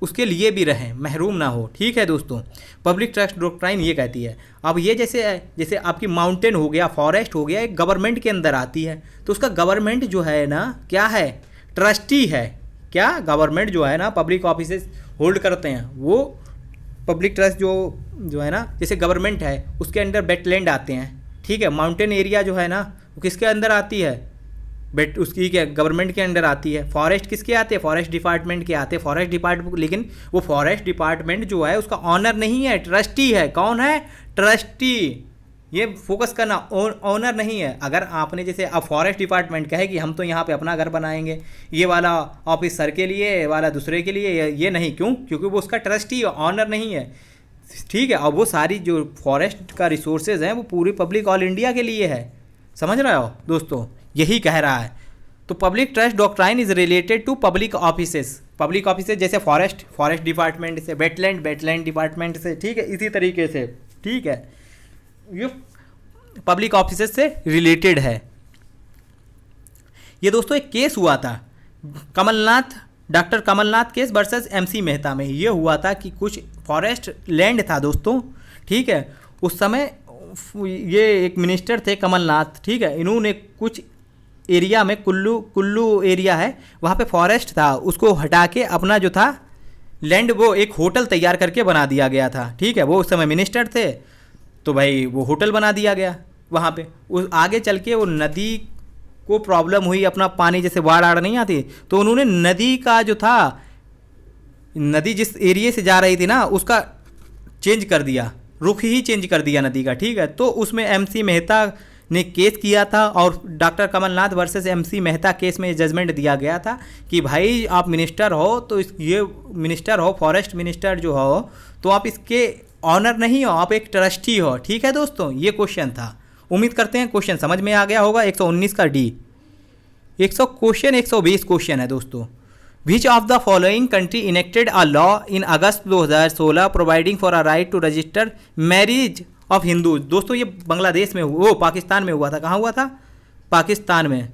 उसके लिए भी रहें, महरूम ना हो। ठीक है दोस्तों, पब्लिक ट्रस्ट डॉक्ट्राइन ये कहती है। अब ये जैसे आपकी माउंटेन हो गया, फॉरेस्ट हो गया, एक गवर्नमेंट के अंदर आती है, तो उसका गवर्नमेंट जो है ना क्या है, ट्रस्टी है। क्या गवर्नमेंट जो है ना पब्लिक ऑफिसेस होल्ड करते हैं, वो पब्लिक ट्रस्ट जो है ना, जैसे गवर्नमेंट है उसके अंडर वेटलैंड आते हैं। ठीक है, माउंटेन एरिया जो है ना वो किसके अंदर आती है, उसकी क्या गवर्नमेंट के अंडर आती है। फॉरेस्ट किसके आते हैं, फॉरेस्ट डिपार्टमेंट के आते हैं, फॉरेस्ट डिपार्टमेंट। लेकिन वो फॉरेस्ट डिपार्टमेंट जो है उसका ऑनर नहीं है, ट्रस्टी है। कौन है, ट्रस्टी। ये फोकस करना, ऑनर नहीं है। अगर आपने जैसे अब फॉरेस्ट डिपार्टमेंट कहे कि हम तो यहाँ पे अपना घर बनाएंगे, ये वाला ऑफिस सर के लिए, ये वाला दूसरे के लिए, ये नहीं, क्यों, क्योंकि वो उसका ट्रस्टी है, ऑनर नहीं है। ठीक है, और वो सारी जो फॉरेस्ट का रिसोर्सेज हैं वो पूरी पब्लिक ऑल इंडिया के लिए है। समझ रहे हो दोस्तों, यही कह रहा है। तो public trust doctrine is related to public offices. Public offices जैसे फॉरेस्ट डिपार्टमेंट से, वेटलैंड डिपार्टमेंट से। ठीक है, इसी तरीके से। ठीक है, ये पब्लिक ऑफिसेज से रिलेटेड है। ये दोस्तों एक केस हुआ था doctor Kamal Nath case versus MC Mehta में। ये हुआ था कि कुछ फॉरेस्ट लैंड था दोस्तों। ठीक है, उस समय ये एक मिनिस्टर थे कमलनाथ। ठीक है, इन्होंने कुछ एरिया में, कुल्लू एरिया है, वहाँ पे फॉरेस्ट था, उसको हटा के अपना जो था लैंड, वो एक होटल तैयार करके बना दिया गया था। ठीक है, वो उस समय मिनिस्टर थे, तो भाई वो होटल बना दिया गया वहाँ पे। उस आगे चल के वो नदी को प्रॉब्लम हुई, अपना पानी जैसे बाढ़ आड़ नहीं आती, तो उन्होंने नदी का जो था, नदी जिस एरिया से जा रही थी ना उसका चेंज कर दिया, रुख ही चेंज कर दिया नदी का। ठीक है, तो उसमें MC मेहता ने केस किया था और doctor Kamal Nath versus MC Mehta case में जजमेंट दिया गया था कि भाई आप मिनिस्टर हो, तो ये मिनिस्टर हो, फॉरेस्ट मिनिस्टर जो हो, तो आप इसके ऑनर नहीं हो, आप एक ट्रस्टी हो। ठीक है दोस्तों, ये क्वेश्चन था। उम्मीद करते हैं क्वेश्चन समझ में आ गया होगा। 119 का D। 120 क्वेश्चन है दोस्तों। Which of the following country enacted a law in August 2016 providing for a right to register marriage of Hindu. दोस्तों ये बांग्लादेश में वो पाकिस्तान में हुआ था। कहाँ हुआ था, पाकिस्तान में।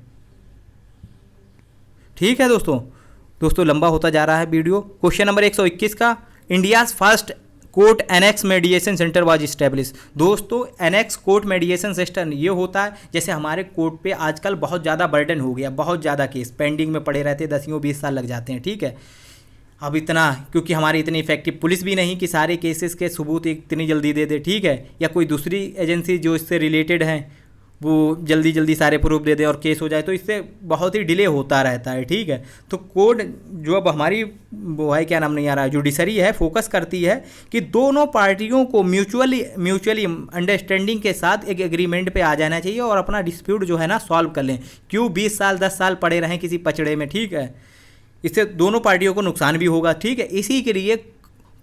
ठीक है दोस्तों लंबा होता जा रहा है वीडियो। क्वेश्चन नंबर 121 का, India's first court annex mediation centre was establish. दोस्तों एनेक्स कोर्ट मेडिएशन सेंटर ये होता है, जैसे हमारे कोर्ट पे आजकल बहुत ज़्यादा बर्डन हो गया, बहुत ज़्यादा केस पेंडिंग में पड़े रहते हैं, 10-20 साल लग जाते हैं। ठीक है, अब इतना, क्योंकि हमारी इतनी इफेक्टिव पुलिस भी नहीं कि सारे केसेस के सबूत इतनी जल्दी दे दे। ठीक है, या कोई दूसरी एजेंसी जो इससे रिलेटेड हैं वो जल्दी सारे प्रूफ दे दे और केस हो जाए, तो इससे बहुत ही डिले होता रहता है। ठीक है, तो कोर्ट जो अब हमारी वो है, क्या नाम नहीं आ रहा है, जुडिशरी है, फोकस करती है कि दोनों पार्टियों को म्यूचुअली अंडरस्टैंडिंग के साथ एक एग्रीमेंट पे आ जाना चाहिए और अपना डिस्प्यूट जो है ना सॉल्व कर लें। क्यों 20 साल 10 साल पड़े रहें किसी पचड़े में। ठीक है, इससे दोनों पार्टियों को नुकसान भी होगा। ठीक है, इसी के लिए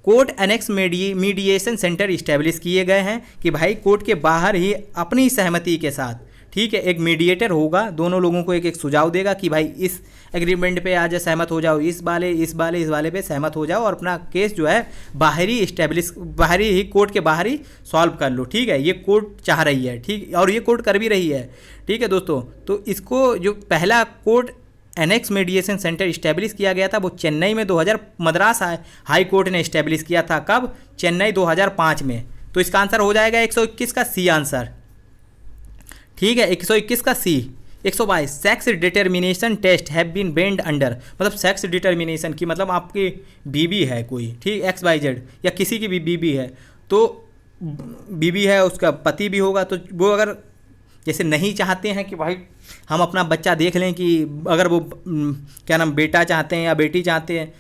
court annex mediation centre establish किए गए हैं कि भाई कोर्ट के बाहर ही अपनी सहमति के साथ, ठीक है, एक मीडिएटर होगा, दोनों लोगों को एक सुझाव देगा कि भाई इस एग्रीमेंट पे आज सहमत हो जाओ, इस वाले पे सहमत हो जाओ और अपना केस जो है बाहरी ही कोर्ट के बाहर ही सॉल्व कर लो। ठीक है, ये कोर्ट चाह रही है। ठीक, और ये कोर्ट कर भी रही है। ठीक है दोस्तों, तो इसको जो पहला court annex mediation centre establish किया गया था वो चेन्नई में मद्रास हाई कोर्ट ने इस्टेब्लिश किया था। कब, चेन्नई 2005 में। तो इसका आंसर हो जाएगा 121 का C आंसर। ठीक है, 121 का C। 122 sex determination test have been banned under. मतलब सेक्स डिटर्मिनेशन की मतलब आपकी बीबी है कोई, ठीक, XYZ, या किसी की भी बीबी है, तो बीबी है, उसका पति भी होगा, तो वो अगर जैसे नहीं चाहते हैं कि भाई हम अपना बच्चा देख लें, कि अगर वो क्या नाम बेटा चाहते हैं या बेटी चाहते हैं,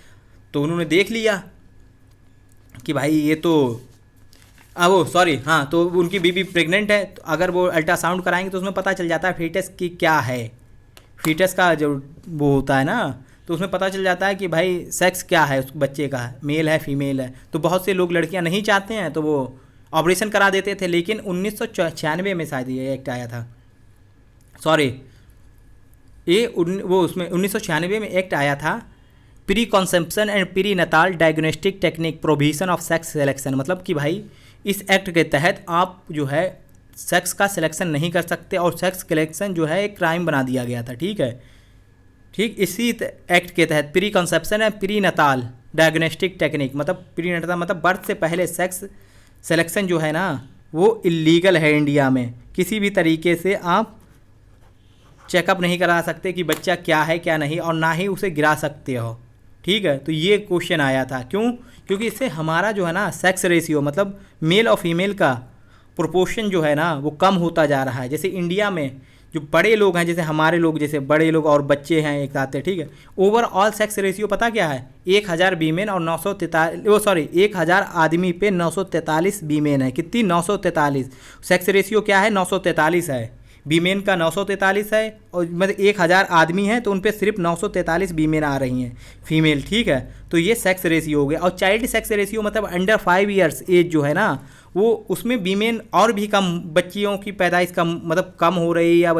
तो उन्होंने देख लिया कि भाई ये तो तो उनकी बीबी प्रेग्नेंट है, तो अगर वो अल्ट्रासाउंड कराएंगे तो उसमें पता चल जाता है फीटस की क्या है, फीटस का जो वो होता है ना, तो उसमें पता चल जाता है कि भाई सेक्स क्या है उस बच्चे का, मेल है फीमेल है। तो बहुत से लोग लड़कियां नहीं चाहते हैं तो वो ऑपरेशन करा देते थे, लेकिन 1996 में शायद ये एक्ट आया था। सॉरी, वो उसमें 1996 में एक्ट आया था, pre conception and pre natal diagnostic technique provision of sex selection. मतलब कि भाई इस एक्ट के तहत आप जो है सेक्स का सिलेक्शन नहीं कर सकते और सेक्स सिलेक्शन जो है एक क्राइम बना दिया गया था। ठीक है, ठीक, इसी एक्ट के तहत pre conception and pre natal diagnostic technique, मतलब प्री नताल मतलब बर्थ से पहले सेक्स सिलेक्शन जो है ना वो इलीगल है इंडिया में। किसी भी तरीके से आप चेकअप नहीं करा सकते कि बच्चा क्या है क्या नहीं, और ना ही उसे गिरा सकते हो। ठीक है, तो ये क्वेश्चन आया था। क्यों? क्योंकि इससे हमारा जो है ना सेक्स रेशियो, मतलब मेल और फीमेल का प्रोपोर्शन जो है ना वो कम होता जा रहा है। जैसे इंडिया में जो बड़े लोग हैं, जैसे हमारे लोग, जैसे बड़े लोग और बच्चे हैं एक साथ है, ठीक है, ओवरऑल सेक्स रेशियो पता क्या है? 1000 वीमेन और 1000 आदमी पे 943 वीमेन है। कितनी? 943। सेक्स रेशियो क्या है? 943 है। वीमेन का 943 है, और मतलब 1000 आदमी हैं तो उन पे सिर्फ 943 वीमेन आ रही हैं फीमेल। ठीक है, तो ये सेक्स रेशियो हो गया। और चाइल्ड सेक्स रेशियो मतलब अंडर 5 ईयर्स एज जो है ना वो, उसमें वीमेन और भी कम, बच्चियों की पैदाइश कम, मतलब कम हो रही है, या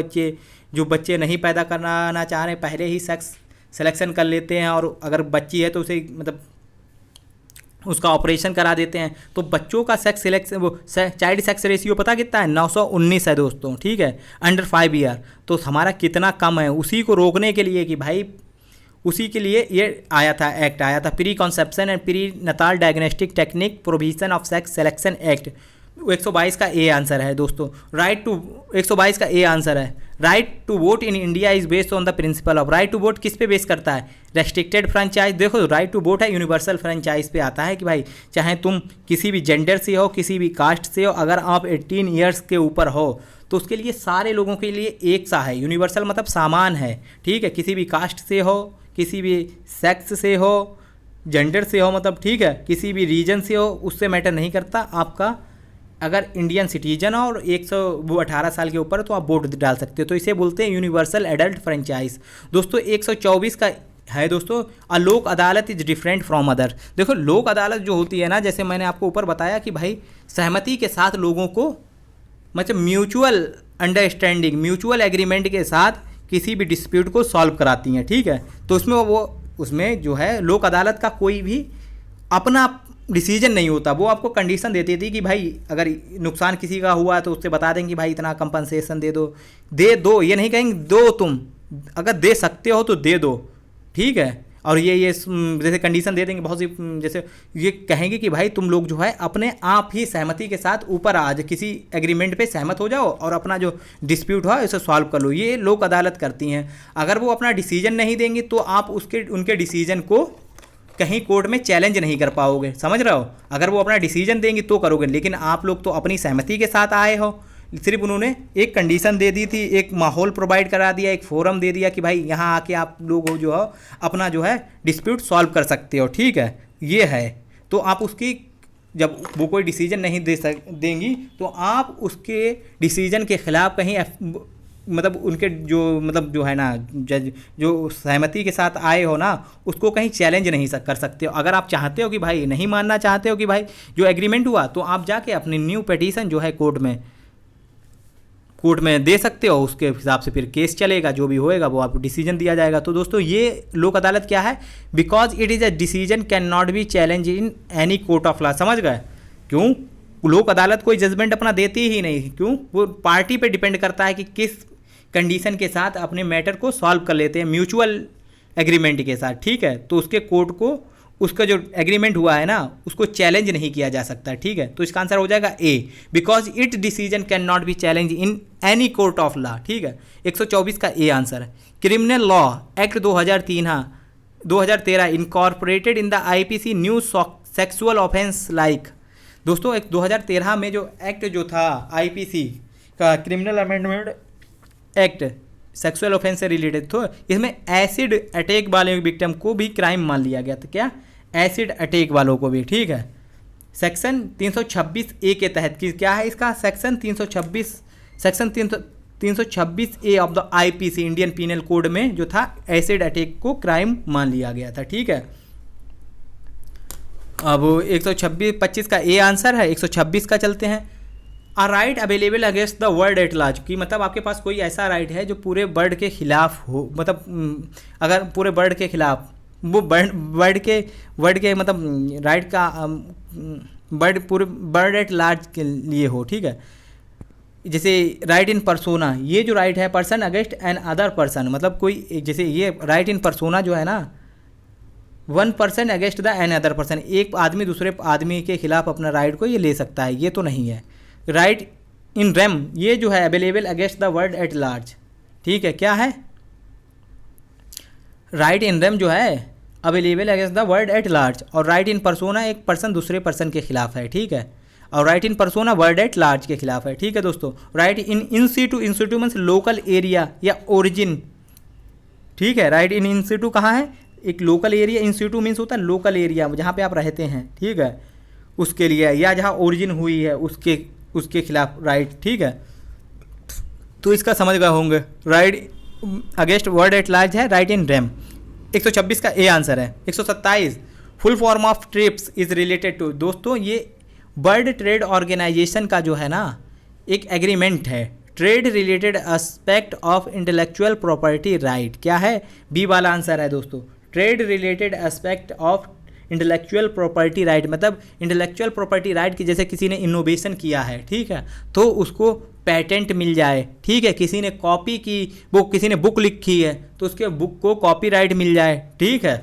बच्चे नहीं पैदा करना चाह रहे पहले ही सेक्स सिलेक्शन कर लेते हैं, और अगर बच्ची है तो उसे मतलब उसका ऑपरेशन करा देते हैं। तो बच्चों का सेक्स सिलेक्शन, वो चाइल्ड सेक्स रेशियो पता कितना है? 919 है दोस्तों। ठीक है, अंडर 5 ईयर। तो हमारा कितना कम है, उसी को रोकने के लिए कि भाई उसी के लिए ये आया था, एक्ट आया था, pre conception and pre natal diagnostic technique provision of sex selection act. 122 का ए आंसर है दोस्तों। 122 का ए आंसर है। Right to vote in India is based on the principle of, right to vote किस पे बेस करता है? Restricted franchise. देखो राइट टू वोट है यूनिवर्सल फ्रेंचाइज पे आता है कि भाई चाहे तुम किसी भी जेंडर से हो, किसी भी कास्ट से हो, अगर आप 18 ईयर्स के ऊपर हो तो उसके लिए सारे लोगों के लिए एक सा है। यूनिवर्सल मतलब सामान है। ठीक है, किसी भी कास्ट से हो, किसी भी सेक्स से हो, जेंडर से हो, मतलब ठीक है, किसी भी रीजन से हो, उससे मैटर नहीं करता। आपका अगर इंडियन सिटीजन और 118 साल के ऊपर है तो आप वोट डाल सकते हो। तो इसे बोलते हैं यूनिवर्सल एडल्ट फ्रेंचाइज। दोस्तों 124 का है दोस्तों, अ लोक अदालत इज डिफरेंट फ्रॉम अदर। देखो लोक अदालत जो होती है ना, जैसे मैंने आपको ऊपर बताया कि भाई सहमति के साथ लोगों को, मतलब म्यूचुअल अंडरस्टैंडिंग, म्यूचुअल एग्रीमेंट के साथ किसी भी डिस्प्यूट को सॉल्व कराती हैं। ठीक है, तो उसमें जो है लोक अदालत का कोई भी अपना डिसीजन नहीं होता। वो आपको कंडीशन देती थी कि भाई अगर नुकसान किसी का हुआ तो उससे बता देंगे भाई इतना कंपनसेशन दे दो, ये नहीं कहेंगे दो, तुम अगर दे सकते हो तो दे दो। ठीक है, और ये जैसे कंडीशन दे देंगे बहुत सी, जैसे ये कहेंगे कि भाई तुम लोग जो है अपने आप ही सहमति के साथ ऊपर आज किसी एग्रीमेंट पे सहमत हो जाओ और अपना जो डिस्प्यूट हो उसे सॉल्व कर लो। ये लोक अदालत करती हैं। अगर वो अपना डिसीजन नहीं देंगी तो आप उनके डिसीजन को कहीं कोर्ट में चैलेंज नहीं कर पाओगे। समझ रहे हो? अगर वो अपना डिसीजन देंगी तो करोगे, लेकिन आप लोग तो अपनी सहमति के साथ आए हो। सिर्फ उन्होंने एक कंडीशन दे दी थी, एक माहौल प्रोवाइड करा दिया, एक फोरम दे दिया कि भाई यहाँ आके आप लोग जो हो अपना जो है डिस्प्यूट सॉल्व कर सकते हो। ठीक है, ये है। तो आप उसकी, जब वो कोई डिसीजन नहीं देंगी तो आप उसके डिसीजन के खिलाफ कहीं मतलब उनके जो है ना जज जो सहमति के साथ आए हो ना उसको कहीं चैलेंज नहीं कर सकते हो। अगर आप चाहते हो कि भाई नहीं मानना चाहते हो कि भाई जो एग्रीमेंट हुआ, तो आप जाके अपनी न्यू पिटीशन जो है कोर्ट में दे सकते हो। उसके हिसाब से फिर केस चलेगा, जो भी होएगा वो आपको डिसीजन दिया जाएगा। तो दोस्तों ये लोक अदालत क्या है? Because it is a decision can not be challenge in any court of law. समझ गए? क्यों? लोक अदालत कोई जजमेंट अपना देती ही नहीं। क्यों? वो पार्टी पे डिपेंड करता है कि किस कंडीशन के साथ अपने मैटर को सॉल्व कर लेते हैं, म्यूचुअल एग्रीमेंट के साथ। ठीक है, तो उसके कोर्ट को उसका जो एग्रीमेंट हुआ है ना उसको चैलेंज नहीं किया जा सकता। ठीक है, तो इसका आंसर हो जाएगा A, because it decision can not be challenge in any court of law. ठीक है, 124 का ए आंसर है। Criminal law act 2013 incorporated in the IPC new sexual offense like. दोस्तों एक 2013 में जो एक्ट जो था आईपीसी का, criminal amendment act, sexual offence से रिलेटेड, तो इसमें एसिड अटैक वाले विक्टिम को भी क्राइम मान लिया गया था। क्या? एसिड अटैक वालों को भी। ठीक है, सेक्शन 326 ए के तहत की क्या है इसका? Section 326 A of the IPC Indian penal code में जो था एसिड अटैक को क्राइम मान लिया गया था। ठीक है, अब 125 का ए आंसर है। 126 का चलते हैं। A right available against the world at large, कि मतलब आपके पास कोई ऐसा राइट है जो पूरे वर्ल्ड के खिलाफ हो, मतलब अगर पूरे वर्ल्ड के खिलाफ वो वर्ल्ड के मतलब राइट का वर्ल्ड पूरे वर्ल्ड एट लार्ज के लिए हो, ठीक है। जैसे राइट इन परसोना, ये जो राइट है person against an other person, मतलब कोई जैसे ये राइट इन परसोना जो है ना, one person against the another person, एक आदमी दूसरे आदमी के खिलाफ अपना राइट को ये ले सकता है, ये तो नहीं है। राइट इन रेम, ये जो है available against the world at large, ठीक है, क्या है, राइट इन रेम जो है available against the world at large, और राइट इन परसोना एक पर्सन दूसरे पर्सन के खिलाफ है, ठीक है, और right in personam world at large के खिलाफ है, ठीक है दोस्तों। Right in situ, in situ means local area या ओरिजिन, ठीक है। राइट इन सीटू कहाँ है, एक लोकल एरिया, इन सीटू मीन्स होता है लोकल एरिया जहाँ पे आप रहते हैं, ठीक है, उसके लिए, या जहाँ ओरिजिन हुई है उसके खिलाफ राइट, ठीक है। तो इसका समझ गए होंगे, right against world at large है राइट इन रेम। 126 का ए आंसर है। 127 full form of TRIPS is related to, दोस्तों ये वर्ल्ड ट्रेड ऑर्गेनाइजेशन का जो है ना एक एग्रीमेंट है, trade related aspect of intellectual property right, क्या है, बी वाला आंसर है दोस्तों, trade related aspect of intellectual property right, मतलब इंटेलेक्चुअल प्रॉपर्टी राइट की जैसे किसी ने इनोवेशन किया है, ठीक है, तो उसको पेटेंट मिल जाए, ठीक है, किसी ने कॉपी की वो किसी ने बुक लिखी है तो उसके बुक को कॉपीराइट मिल जाए, ठीक है,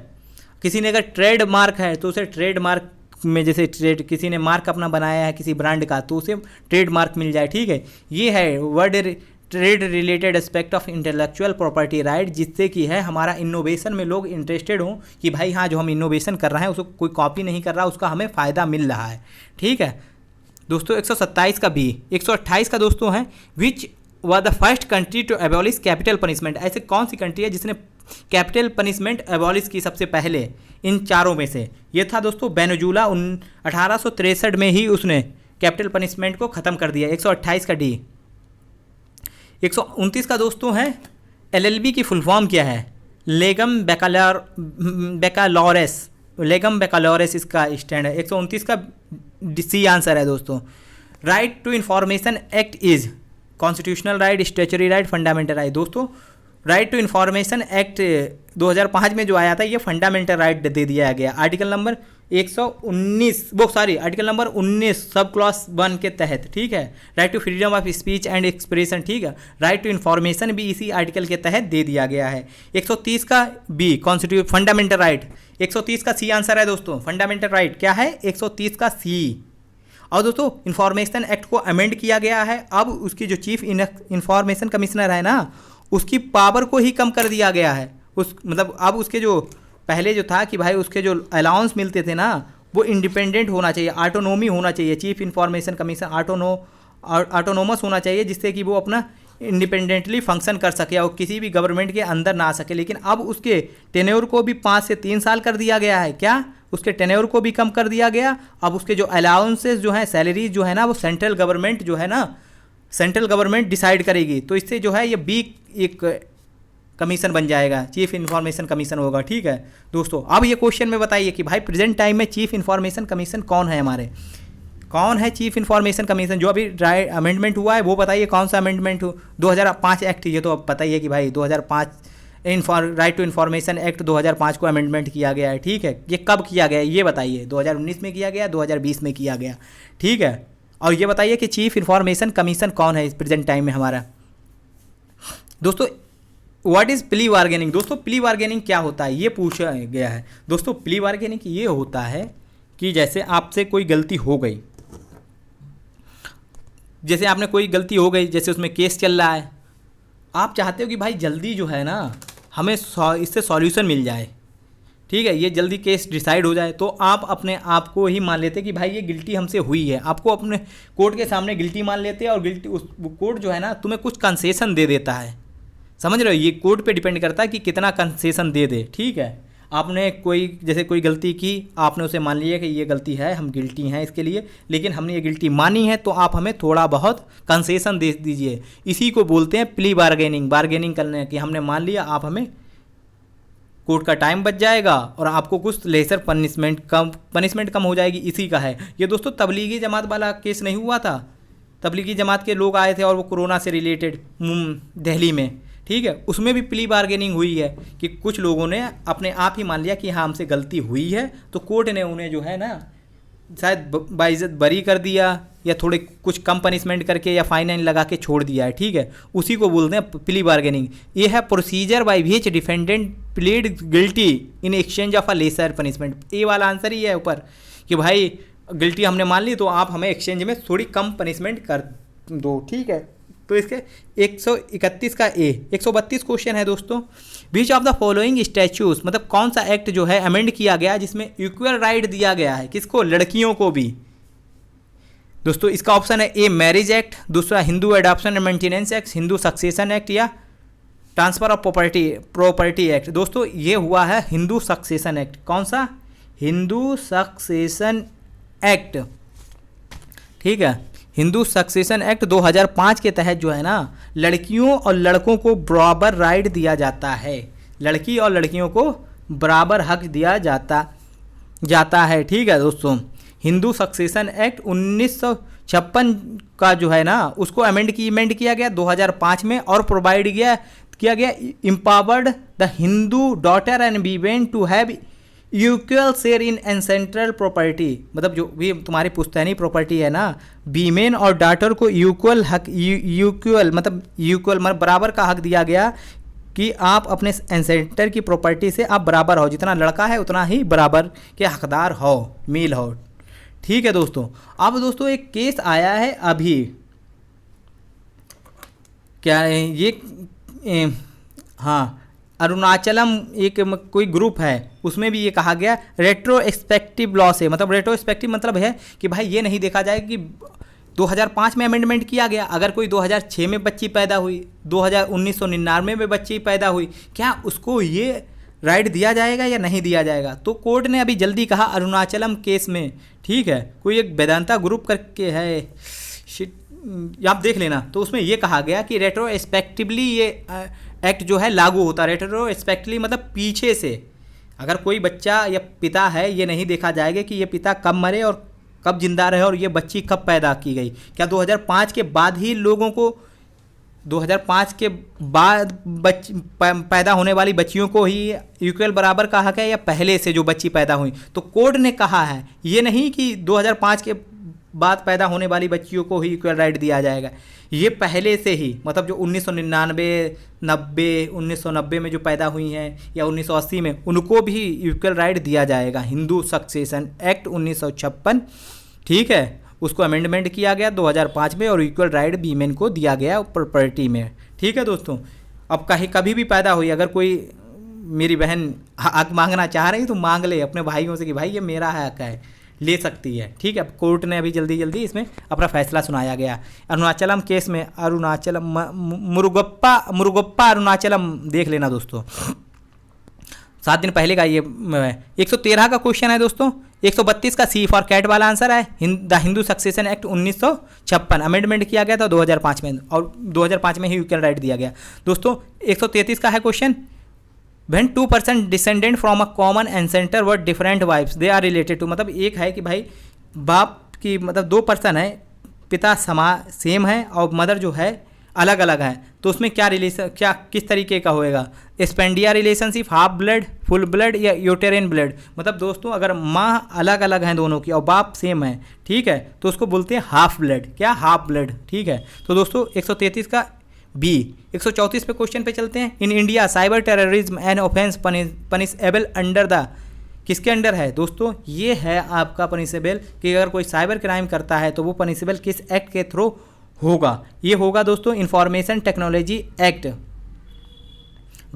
किसी ने अगर ट्रेड मार्क है तो उसे ट्रेड मार्क में जैसे ट्रेड किसी ने मार्क अपना बनाया है किसी ब्रांड का तो उसे ट्रेड मार्क मिल जाए, ठीक है। ये है world trade related aspect of intellectual property right, जिससे कि है हमारा इनोवेशन में लोग इंटरेस्टेड हों कि भाई हाँ जो हम इनोवेशन कर रहे हैं उसको कोई कॉपी नहीं कर रहा, उसका हमें फ़ायदा मिल रहा है, ठीक है दोस्तों। 127 का बी। 128 का दोस्तों है which was the first country to abolish capital punishment, ऐसे कौन सी कंट्री है जिसने कैपिटल पनिशमेंट एबॉलिश की सबसे पहले इन चारों में से, ये था दोस्तों वेनेजुला, 1863 में ही उसने कैपिटल पनिशमेंट को ख़त्म कर दिया। 128 का डी। 129 का दोस्तों है एलएलबी की फुल फॉर्म क्या है, लेगम बैकालॉरेस, लेगम बैकालॉरेस इसका स्टैंड है। 129 का सी आंसर है दोस्तों। Right to information act is constitutional right, statutory right, fundamental right. दोस्तों राइट टू इन्फॉर्मेशन एक्ट 2005 में जो आया था ये फंडामेंटल राइट दे दिया गया आर्टिकल नंबर 19 सब क्लॉज 1 के तहत, ठीक है। Right to freedom of speech and expression, ठीक है, राइट टू इन्फॉर्मेशन भी इसी आर्टिकल के तहत दे दिया गया है। 130 का बी कॉन्स्टिट्यूट फंडामेंटल राइट। 130 का सी आंसर है दोस्तों, फंडामेंटल राइट क्या है 130 का सी। और दोस्तों इन्फॉर्मेशन एक्ट को अमेंड किया गया है, अब उसकी जो चीफ इन्फॉर्मेशन कमिश्नर है ना उसकी पावर को ही कम कर दिया गया है, उस मतलब अब उसके जो पहले जो था कि भाई उसके जो अलाउंस मिलते थे ना वो इंडिपेंडेंट होना चाहिए, ऑटोनोमी होना चाहिए, चीफ इन्फॉर्मेशन कमीशन ऑटोनोमस होना चाहिए, जिससे कि वो अपना इंडिपेंडेंटली फंक्शन कर सके और किसी भी गवर्नमेंट के अंदर ना आ सके। लेकिन अब उसके टेन्योर को भी 5 से 3 साल कर दिया गया है, क्या उसके टेन्योर को भी कम कर दिया गया। अब उसके जो अलाउंसेस जो हैं सैलरीज जो है ना वो सेंट्रल गवर्नमेंट जो है ना सेंट्रल गवर्नमेंट डिसाइड करेगी, तो इससे जो है ये बी एक कमीशन बन जाएगा, चीफ इन्फॉर्मेशन कमीशन होगा, ठीक है दोस्तों। अब ये क्वेश्चन में बताइए कि भाई प्रेजेंट टाइम में चीफ इन्फॉर्मेशन कमीशन कौन है हमारे, कौन है चीफ इन्फॉर्मेशन कमीशन। जो अभी अमेंडमेंट हुआ है वो बताइए कौन सा अमेंडमेंट हो, 2005 एक्ट, ये तो अब बताइए कि भाई 2005 राइट टू इन्फॉर्मेशन एक्ट 2005 को अमेंडमेंट किया गया है, ठीक है। ये कब किया गया ये बताइए, 2019 में किया गया, 2020 में किया गया, ठीक है। और ये बताइए कि चीफ इन्फॉर्मेशन कमीशन कौन है इस प्रेजेंट टाइम में हमारा। दोस्तों व्हाट इज़ प्ली बार्गेनिंग, दोस्तों प्ली बार्गेनिंग क्या होता है ये पूछा गया है। दोस्तों प्ली बार्गेनिंग ये होता है कि जैसे आपसे कोई गलती हो गई, जैसे आपने कोई गलती हो गई, जैसे उसमें केस चल रहा है, आप चाहते हो कि भाई जल्दी जो है ना हमें इससे सॉल्यूशन मिल जाए, ठीक है, ये जल्दी केस डिसाइड हो जाए, तो आप अपने आप को ही मान लेते कि भाई ये गिल्टी हमसे हुई है, आपको अपने कोर्ट के सामने गिल्टी मान लेते हैं और गिल्टी उस कोर्ट जो है ना तुम्हें कुछ कंसेशन दे देता है, समझ रहे हो, ये कोर्ट पे डिपेंड करता है कि कितना कंसेशन दे दे, ठीक है। आपने कोई जैसे कोई गलती की, आपने उसे मान लिया कि ये गलती है, हम गिल्टी हैं इसके लिए, लेकिन हमने ये गिल्टी मानी है तो आप हमें थोड़ा बहुत कंसेशन दे दीजिए, इसी को बोलते हैं प्ली बार्गेनिंग। बार्गेनिंग करने कि हमने मान लिया, आप हमें कोर्ट का टाइम बच जाएगा और आपको कुछ लेसर पनिशमेंट कम हो जाएगी, इसी का है ये दोस्तों। तबलीगी जमात वाला केस नहीं हुआ था तबलीगी जमात के लोग आए थे और वो कोरोना से रिलेटेड दिल्ली में, ठीक है, उसमें भी प्ली बार्गेनिंग हुई है कि कुछ लोगों ने अपने आप ही मान लिया कि हाँ हमसे गलती हुई है, तो कोर्ट ने उन्हें जो है ना शायद बाइज्जत बरी कर दिया या थोड़े कुछ कम पनिशमेंट करके या फाइन लगा के छोड़ दिया है, ठीक है। उसी को बोलते हैं प्ली बार्गेनिंग। ये है procedure by which defendant plead guilty in exchange of a lesser punishment. ये वाला आंसर ही है ऊपर कि भाई गिल्टी हमने मान ली तो आप हमें एक्सचेंज में थोड़ी कम पनिशमेंट कर दो, ठीक है। तो इसके 131 का ए। 132 क्वेश्चन है दोस्तों, बीच ऑफ द फॉलोइंग स्टैच्यूज, मतलब कौन सा एक्ट जो है अमेंड किया गया जिसमें इक्वल राइट दिया गया है, किसको, लड़कियों को भी। दोस्तों इसका ऑप्शन है ए मैरिज एक्ट, दूसरा Hindu adoption and maintenance act, Hindu succession act या ट्रांसफर ऑफ प्रॉपर्टी एक्ट। दोस्तों ये हुआ है हिंदू सक्सेशन एक्ट। कौन सा, हिंदू सक्सेशन एक्ट, ठीक है। हिंदू सक्सेशन एक्ट 2005 के तहत जो है ना लड़कियों और लड़कों को बराबर राइट दिया जाता है, लड़की और लड़कियों को बराबर हक दिया जाता है, ठीक है दोस्तों। हिंदू सक्सेशन एक्ट 1956 का जो है ना उसको अमेंड किया गया 2005 में और प्रोवाइड किया गया empowered the Hindu daughter and women to have equal share in ancestral property, मतलब जो भी तुम्हारी पुश्तैनी प्रॉपर्टी है ना, वीमेन और डॉटर को इक्वल हक, मतलब बराबर का हक दिया गया कि आप अपने एंसेंटर की प्रॉपर्टी से आप बराबर हो, जितना लड़का है उतना ही बराबर के हकदार हो, मेल हो, ठीक है दोस्तों। अब दोस्तों एक केस आया है अभी, क्या है ये, हाँ अरुणाचलम एक कोई ग्रुप है उसमें भी ये कहा गया रेट्रोस्पेक्टिव लॉ से, मतलब रेट्रोस्पेक्टिव मतलब है कि भाई ये नहीं देखा जाए कि 2005 में अमेंडमेंट किया गया, अगर कोई 2006 में बच्ची पैदा हुई, 1999 में बच्ची पैदा हुई, क्या उसको ये राइट दिया जाएगा या नहीं दिया जाएगा। तो कोर्ट ने अभी जल्दी कहा अरुणाचलम केस में, ठीक है, कोई एक वेदांता ग्रुप करके है, आप देख लेना, तो उसमें ये कहा गया कि रेट्रोस्पेक्टिवली ये एक्ट जो है लागू होता है। रेट्रोस्पेक्टिवली मतलब पीछे से, अगर कोई बच्चा या पिता है ये नहीं देखा जाएगा कि ये पिता कब मरे और कब जिंदा रहे और ये बच्ची कब पैदा की गई। क्या 2005 के बाद ही लोगों को, 2005 के बाद पैदा होने वाली बच्चियों को ही इक्वल बराबर का हक है या पहले से जो बच्ची पैदा हुई। तो कोर्ट ने कहा है ये नहीं कि 2005 के बाद पैदा होने वाली बच्चियों को ही इक्वल राइट दिया जाएगा, ये पहले से ही, मतलब जो 1990 में जो पैदा हुई हैं या 1980 में, उनको भी इक्वल राइट दिया जाएगा। हिंदू सक्सेशन एक्ट 1956, ठीक है, उसको अमेंडमेंट किया गया 2005 में और इक्वल राइट वीमेन को दिया गया प्रॉपर्टी में, ठीक है दोस्तों। अब कभी भी पैदा हुई, अगर कोई मेरी बहन हक मांगना चाह रही तो मांग ले अपने भाइयों से कि भाई ये मेरा हक है, ले सकती है, ठीक है। कोर्ट ने अभी जल्दी इसमें अपना फैसला सुनाया गया। अरुणाचलम केस में, अरुणाचलम मुरुगप्पा अरुणाचलम देख लेना दोस्तों, 7 दिन पहले का ये 113 का क्वेश्चन है दोस्तों। 132 का सी फॉर कैट वाला आंसर है। The Hindu succession act 1956 amendment किया गया था 2005 में और 2005 में ही इक्वल राइट दिया गया दोस्तों। 133 का है question, when 2% descendant from a common ancestor were different wives they are related to, मतलब एक है कि भाई बाप की, मतलब 2% है, पिता सेम है और मदर जो है अलग अलग है, तो उसमें क्या रिलेशन, क्या किस तरीके का होएगा, स्पेंडिया relationship, half blood, full blood या यूटेरिन ब्लड। मतलब दोस्तों अगर माँ अलग अलग हैं दोनों की और बाप सेम है, ठीक है, तो उसको बोलते हैं हाफ ब्लड, क्या, हाफ ब्लड, ठीक है। तो दोस्तों 133 का बी। 134 पे क्वेश्चन पे चलते हैं। In India cyber terrorism an offence punishable under the, किसके अंडर है दोस्तों, ये है आपका पनिशेबल कि अगर कोई साइबर क्राइम करता है तो वो पनिशेबल किस एक्ट के थ्रू होगा, ये होगा दोस्तों इंफॉर्मेशन टेक्नोलॉजी एक्ट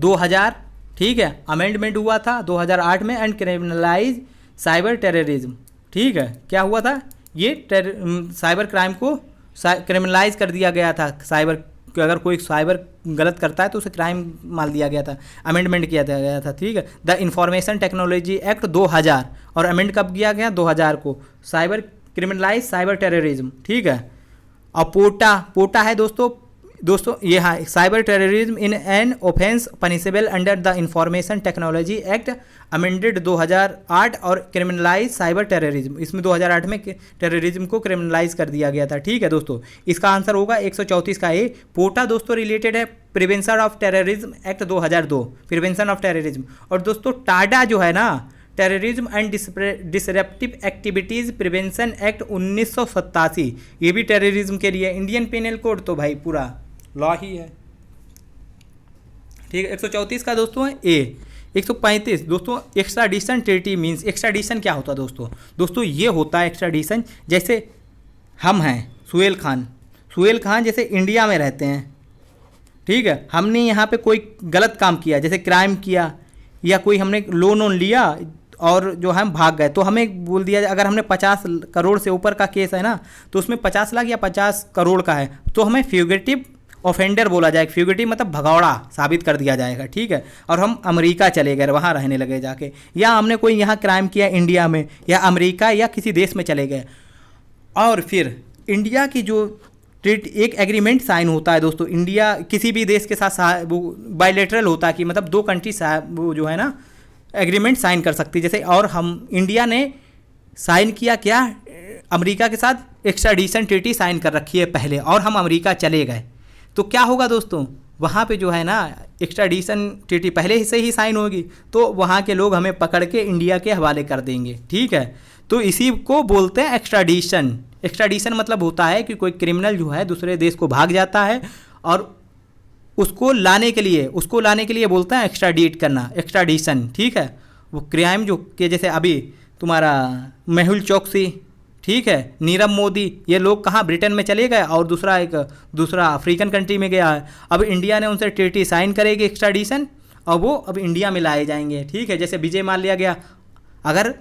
2000, ठीक है, अमेंडमेंट हुआ था 2008 में एंड क्रिमिनलाइज साइबर टेररिज्म, ठीक है, क्या हुआ था, ये साइबर क्राइम को क्रिमिनलाइज कर दिया गया था। साइबर, अगर कोई साइबर गलत करता है तो उसे क्राइम मान दिया गया था, अमेंडमेंट किया गया था, ठीक है। द इंफॉर्मेशन टेक्नोलॉजी एक्ट 2000 और अमेंड कब किया गया, 2000 को, साइबर क्रिमिनलाइज साइबर टेररिज्म, ठीक है। और पोटा है दोस्तों दोस्तों ये हाँ, cyber terrorism in an offence punishable under the information technology act amended 2008 और क्रिमिनलाइज साइबर टेररिज्म, इसमें 2008 में टेररिज्म को क्रिमिनलाइज कर दिया गया था। ठीक है दोस्तों, इसका आंसर होगा 134 का ए। पोटा दोस्तों रिलेटेड है prevention of terrorism act 2002, prevention of terrorism. और दोस्तों टाडा जो है ना, terrorism and disruptive activities prevention act 1987, ये भी टेररिज्म के लिए। इंडियन पेनल कोड तो भाई पूरा लॉ ही है। ठीक है, 134 का दोस्तों है ए। 135 दोस्तों, एक्स्ट्राडिशन ट्रीटी मीन्स, एक्स्ट्राडिशन क्या होता है दोस्तों? दोस्तों ये होता है एक्स्ट्राडिशन, जैसे हम हैं सुहेल खान जैसे इंडिया में रहते हैं, ठीक है, हमने यहाँ पे कोई गलत काम किया, जैसे क्राइम किया या कोई हमने लोन लिया और जो हम भाग गए, तो हमें बोल दिया, अगर हमने 50 करोड़ से ऊपर का केस है ना, तो उसमें 50 लाख या 50 करोड़ का है, तो हमें फ्यूगिटिव ऑफेंडर बोला जाएगा। फ्यूगिटिव मतलब भगौड़ा साबित कर दिया जाएगा। ठीक है, और हम अमेरिका चले गए, वहाँ रहने लगे जाके, या हमने कोई यहाँ क्राइम किया इंडिया में या अमेरिका या किसी देश में चले गए, और फिर इंडिया की जो एक एग्रीमेंट साइन होता है दोस्तों, इंडिया किसी भी देश के साथ वो बायलैटरल होता है कि मतलब दो कंट्री वो जो है ना एग्रीमेंट साइन कर सकती है। जैसे और हम इंडिया ने साइन किया क्या, अमेरिका के साथ एक्स्ट्राडिशन ट्रीटी साइन कर रखी है पहले, और हम अमेरिका चले गए, तो क्या होगा दोस्तों, वहाँ पे जो है ना एक्स्ट्राडिशन ट्रीटी पहले से ही साइन होगी, तो वहाँ के लोग हमें पकड़ के इंडिया के हवाले कर देंगे। ठीक है, तो इसी को बोलते हैं एक्स्ट्राडिशन। एक्स्ट्राडिशन मतलब होता है कि कोई क्रिमिनल जो है दूसरे देश को भाग जाता है और उसको लाने के लिए बोलते हैं एक्स्ट्राडिट करना, एक्स्ट्राडिशन। ठीक है, वो क्राइम जो कि जैसे अभी तुम्हारा मेहुल चौकसी, ठीक है, नीरव मोदी, ये लोग कहाँ ब्रिटेन में चले गए और दूसरा अफ्रीकन कंट्री में गया है। अब इंडिया ने उनसे ट्रीटी साइन करेगी एक्स्ट्राडिशन, और वो अब इंडिया में लाए जाएंगे। ठीक है, जैसे विजय माल्या गया, अगर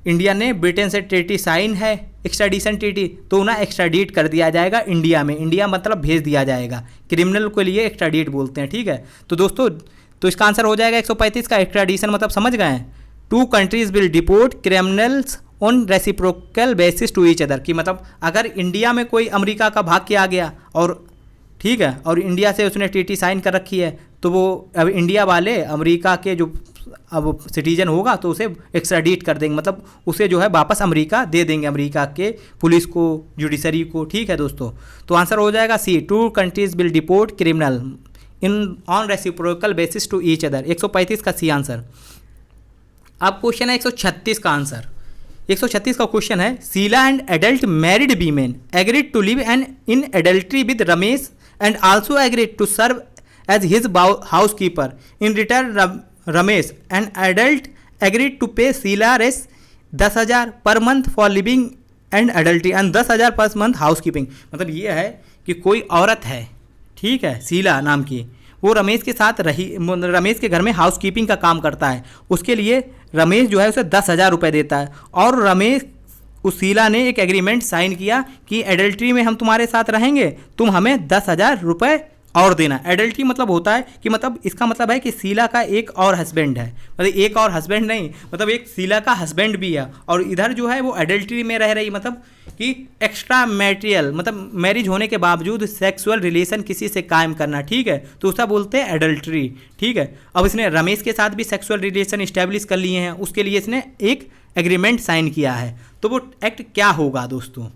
इंडिया ने ब्रिटेन से ट्रीटी साइन है एक्स्ट्राडिशन ट्रीटी, तो उन्हें एक्स्ट्राडिट कर दिया जाएगा इंडिया में। इंडिया मतलब भेज दिया जाएगा, क्रिमिनल के लिए एक्स्ट्राडिट बोलते हैं। ठीक है, तो दोस्तों तो इसका आंसर हो जाएगा 135 का। एक्स्ट्राडिशन मतलब समझ गए, 2 countries will deport criminals on reciprocal basis to each other, कि मतलब अगर इंडिया में कोई अमेरिका का भाग के आ गया और ठीक है, और इंडिया से उसने ट्रीटी साइन कर रखी है, तो वो अब इंडिया वाले अमेरिका के जो अब सिटीजन होगा तो उसे एक्स्ट्राडिट कर देंगे, मतलब उसे जो है वापस अमेरिका दे देंगे, अमेरिका के पुलिस को, जुडिशरी को। ठीक है दोस्तों, तो आंसर हो जाएगा C, 2 countries will deport criminal in on reciprocal basis to each other. 135 का सी आंसर। अब क्वेश्चन है 136 का आंसर। 136 का क्वेश्चन है, Sheela and adult married women agreed to live and in adultery with Ramesh and also agreed to serve as his house keeper. In return Ramesh and adult agreed to pay Sheela रेस 10,000 per month for living and adultery and 10,000 per month house keeping. मतलब ये है कि कोई औरत है, ठीक है, शीला नाम की, वो रमेश के साथ रमेश के घर में हाउस कीपिंग का काम करता है। उसके लिए रमेश जो है उसे 10,000 रुपये देता है, और रमेश उस शीला ने एक एग्रीमेंट साइन किया कि एडल्ट्री में हम तुम्हारे साथ रहेंगे, तुम हमें 10,000 रुपये और देना। एडल्ट्री मतलब होता है कि मतलब इसका मतलब है कि शीला का एक और हस्बैंड है, मतलब एक और हस्बैंड नहीं, मतलब एक शीला का हस्बैंड भी है, और इधर जो है वो एडल्ट्री में रह रही, मतलब कि एक्स्ट्रा मैरिटल, मतलब मैरिज होने के बावजूद सेक्सुअल रिलेशन किसी से कायम करना। ठीक है, तो उसका बोलते हैं एडल्ट्री। ठीक है, अब इसने रमेश के साथ भी सेक्सुअल रिलेशन इस्टेब्लिश कर लिए हैं, उसके लिए इसने एक एग्रीमेंट साइन किया है, तो वो एक्ट क्या होगा दोस्तों?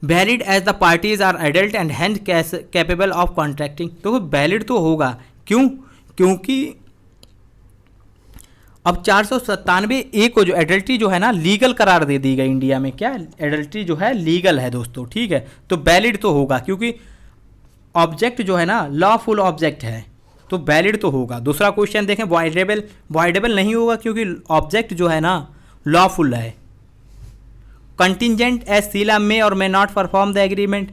Valid as the parties are adult and hand capable of contracting. तो वो वैलिड तो होगा, क्यों? क्योंकि अब 497A को जो एडल्ट्री जो है ना लीगल करार दे दी गई इंडिया में। क्या एडल्ट्री जो है लीगल है दोस्तों। ठीक है, तो वैलिड तो होगा, क्योंकि ऑब्जेक्ट जो है ना लॉफुल ऑब्जेक्ट है, तो वैलिड तो होगा। दूसरा क्वेश्चन देखें, वॉइडेबल नहीं होगा क्योंकि ऑब्जेक्ट जो है ना लॉफुल है। कंटिजेंट एज शीला में और may not perform the agreement,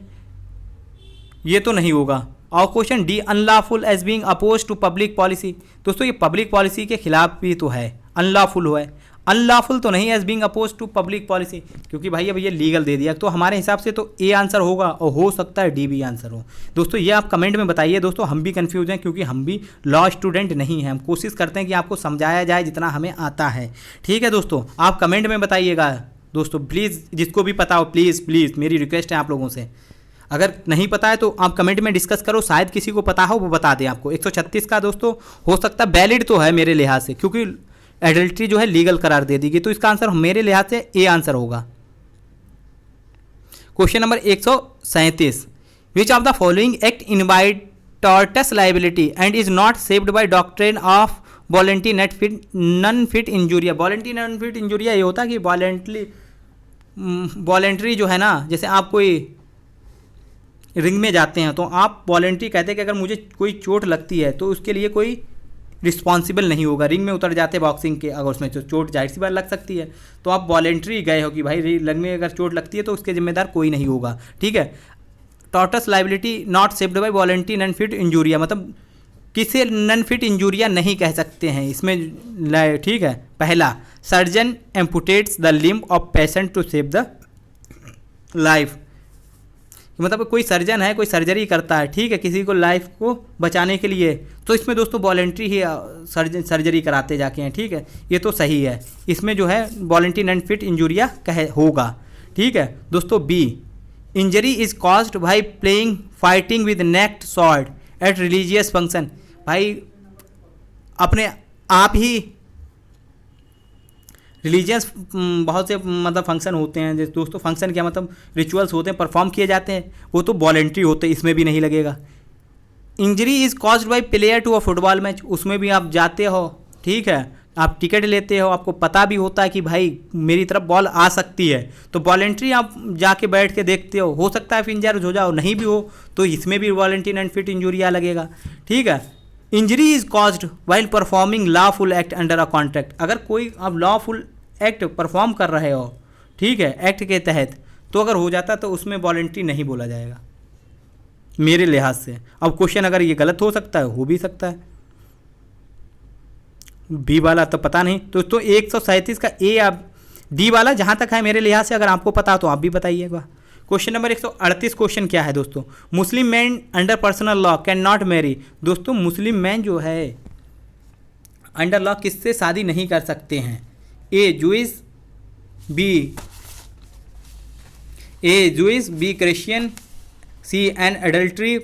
ये तो नहीं होगा। और question D, unlawful as being oppose to public policy. दोस्तों ये पब्लिक पॉलिसी के खिलाफ भी तो है, अनलॉफुल है, अनलॉफुल तो नहीं as being oppose to public policy, क्योंकि भाई अब ये लीगल दे दिया, तो हमारे हिसाब से तो ए आंसर होगा, और हो सकता है डी भी आंसर हो। दोस्तों ये आप कमेंट में बताइए दोस्तों, हम भी कंफ्यूज हैं क्योंकि हम भी लॉ स्टूडेंट नहीं हैं, हम कोशिश करते हैं कि आपको समझाया जाए जितना हमें आता है। ठीक है दोस्तों, आप कमेंट में बताइएगा दोस्तों, प्लीज़ जिसको भी पता हो, प्लीज़ मेरी रिक्वेस्ट है आप लोगों से, अगर नहीं पता है तो आप कमेंट में डिस्कस करो, शायद किसी को पता हो वो बता दें आपको। 136 का दोस्तों हो सकता है वैलिड तो है मेरे लिहाज से, क्योंकि एडल्ट्री जो है लीगल करार दे दी गई, तो इसका आंसर मेरे लिहाज से ए आंसर होगा। Question number 137, which of the following act invite torts liability and is not saved by doctrine of volenti non fit injuria. Volenti non fit injuria ये होता है कि वॉलेंट्री जो है ना, जैसे आप कोई रिंग में जाते हैं तो आप वॉलेंट्री कहते हैं कि अगर मुझे कोई चोट लगती है तो उसके लिए कोई रिस्पॉन्सिबल नहीं होगा। रिंग में उतर जाते हैं बॉक्सिंग के, अगर उसमें चोट जाहिर सी बात लग सकती है तो आप वॉलेंट्री गए हो कि भाई रिंग में अगर चोट लगती है तो उसके जिम्मेदार कोई नहीं होगा, ठीक है। Torts liability not saved by volenti non fit injuria, मतलब किसे नन फिट इंजूरिया नहीं कह सकते हैं इसमें, ठीक है। पहला, surgeon amputates the limb of patient to save the life, मतलब कोई सर्जन है, कोई सर्जरी करता है, ठीक है, किसी को लाइफ को बचाने के लिए, तो इसमें दोस्तों वॉलेंट्री ही सर्जरी कराते जाके हैं, ठीक है, ये तो सही है। इसमें जो है वॉलेंट्री नॉन फिट इंजूरिया कहे होगा, ठीक है दोस्तों। B, injury is caused by playing fighting with naked sword at religious function, भाई अपने आप ही रिलीजियस बहुत से मतलब फंक्शन होते हैं, जैसे दोस्तों फंक्शन क्या मतलब रिचुअल्स होते हैं, परफॉर्म किए जाते हैं, वो तो वॉलेंट्री होते हैं, इसमें भी नहीं लगेगा। Injury is caused by player to a football match, उसमें भी आप जाते हो, ठीक है, आप टिकट लेते हो, आपको पता भी होता है कि भाई मेरी तरफ बॉल आ सकती है, तो वॉलेंट्री आप जाके बैठ के देखते हो सकता है फिर इंजर्ड हो जाओ, नहीं भी हो तो इसमें भी वॉलेंट्री नॉन फिट इंजूरिया लगेगा, ठीक है। Injury is caused while performing lawful act under a contract, अगर कोई आप लॉफुल एक्ट परफॉर्म कर रहे हो, ठीक है, एक्ट के तहत, तो अगर हो जाता तो उसमें वॉलेंट्री नहीं बोला जाएगा मेरे लिहाज से। अब क्वेश्चन अगर ये गलत हो सकता है, हो भी सकता है, बी वाला तो पता नहीं दोस्तों। 137 का ए या डी वाला जहाँ तक है मेरे लिहाज से, अगर आपको पता तो आप भी बताइएगा। क्वेश्चन नंबर 138 क्वेश्चन क्या है दोस्तों, Muslim man under personal law can not marry, दोस्तों मुस्लिम मैन जो है अंडर लॉ किससे शादी नहीं कर सकते हैं। A Jews, B Christian, C an adultery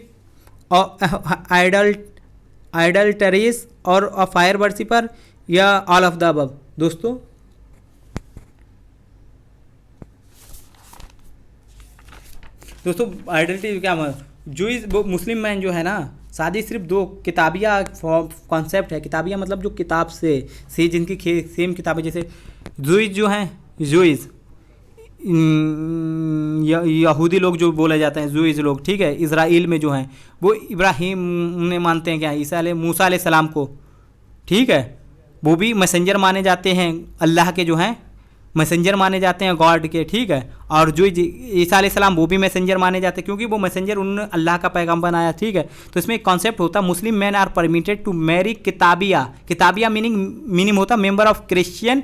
idolaters और अ फायर वर्शिपर, या ऑल ऑफ द अबव। दोस्तों आइडल्टी क्या मतलब, जूइस मुस्लिम मैन जो है ना, शादी सिर्फ दो किताबिया कॉन्सेप्ट है, किताबिया मतलब जो किताब से जिनकी सेम किताबें, जैसे जूइस जो हैं, जूइस यहूदी लोग जो बोले जाते हैं जूइस लोग, ठीक है, इज़राइल में जो हैं वो इब्राहिम ने मानते हैं, क्या मूसा अलैहि सलाम को, ठीक है, वो भी मैसेंजर माने जाते हैं, अल्लाह के जो हैं मैसेंजर माने जाते हैं गॉड के, ठीक है। और जो ईसा अलैहि सलाम वो भी मैसेंजर माने जाते हैं, क्योंकि वो मैसेंजर उन्होंने अल्लाह का पैगाम बनाया, ठीक है। तो इसमें एक कॉन्सेप्ट होता है, Muslim man are permitted to marry किताबिया मीनिंग होता मेंबर ऑफ क्रिश्चियन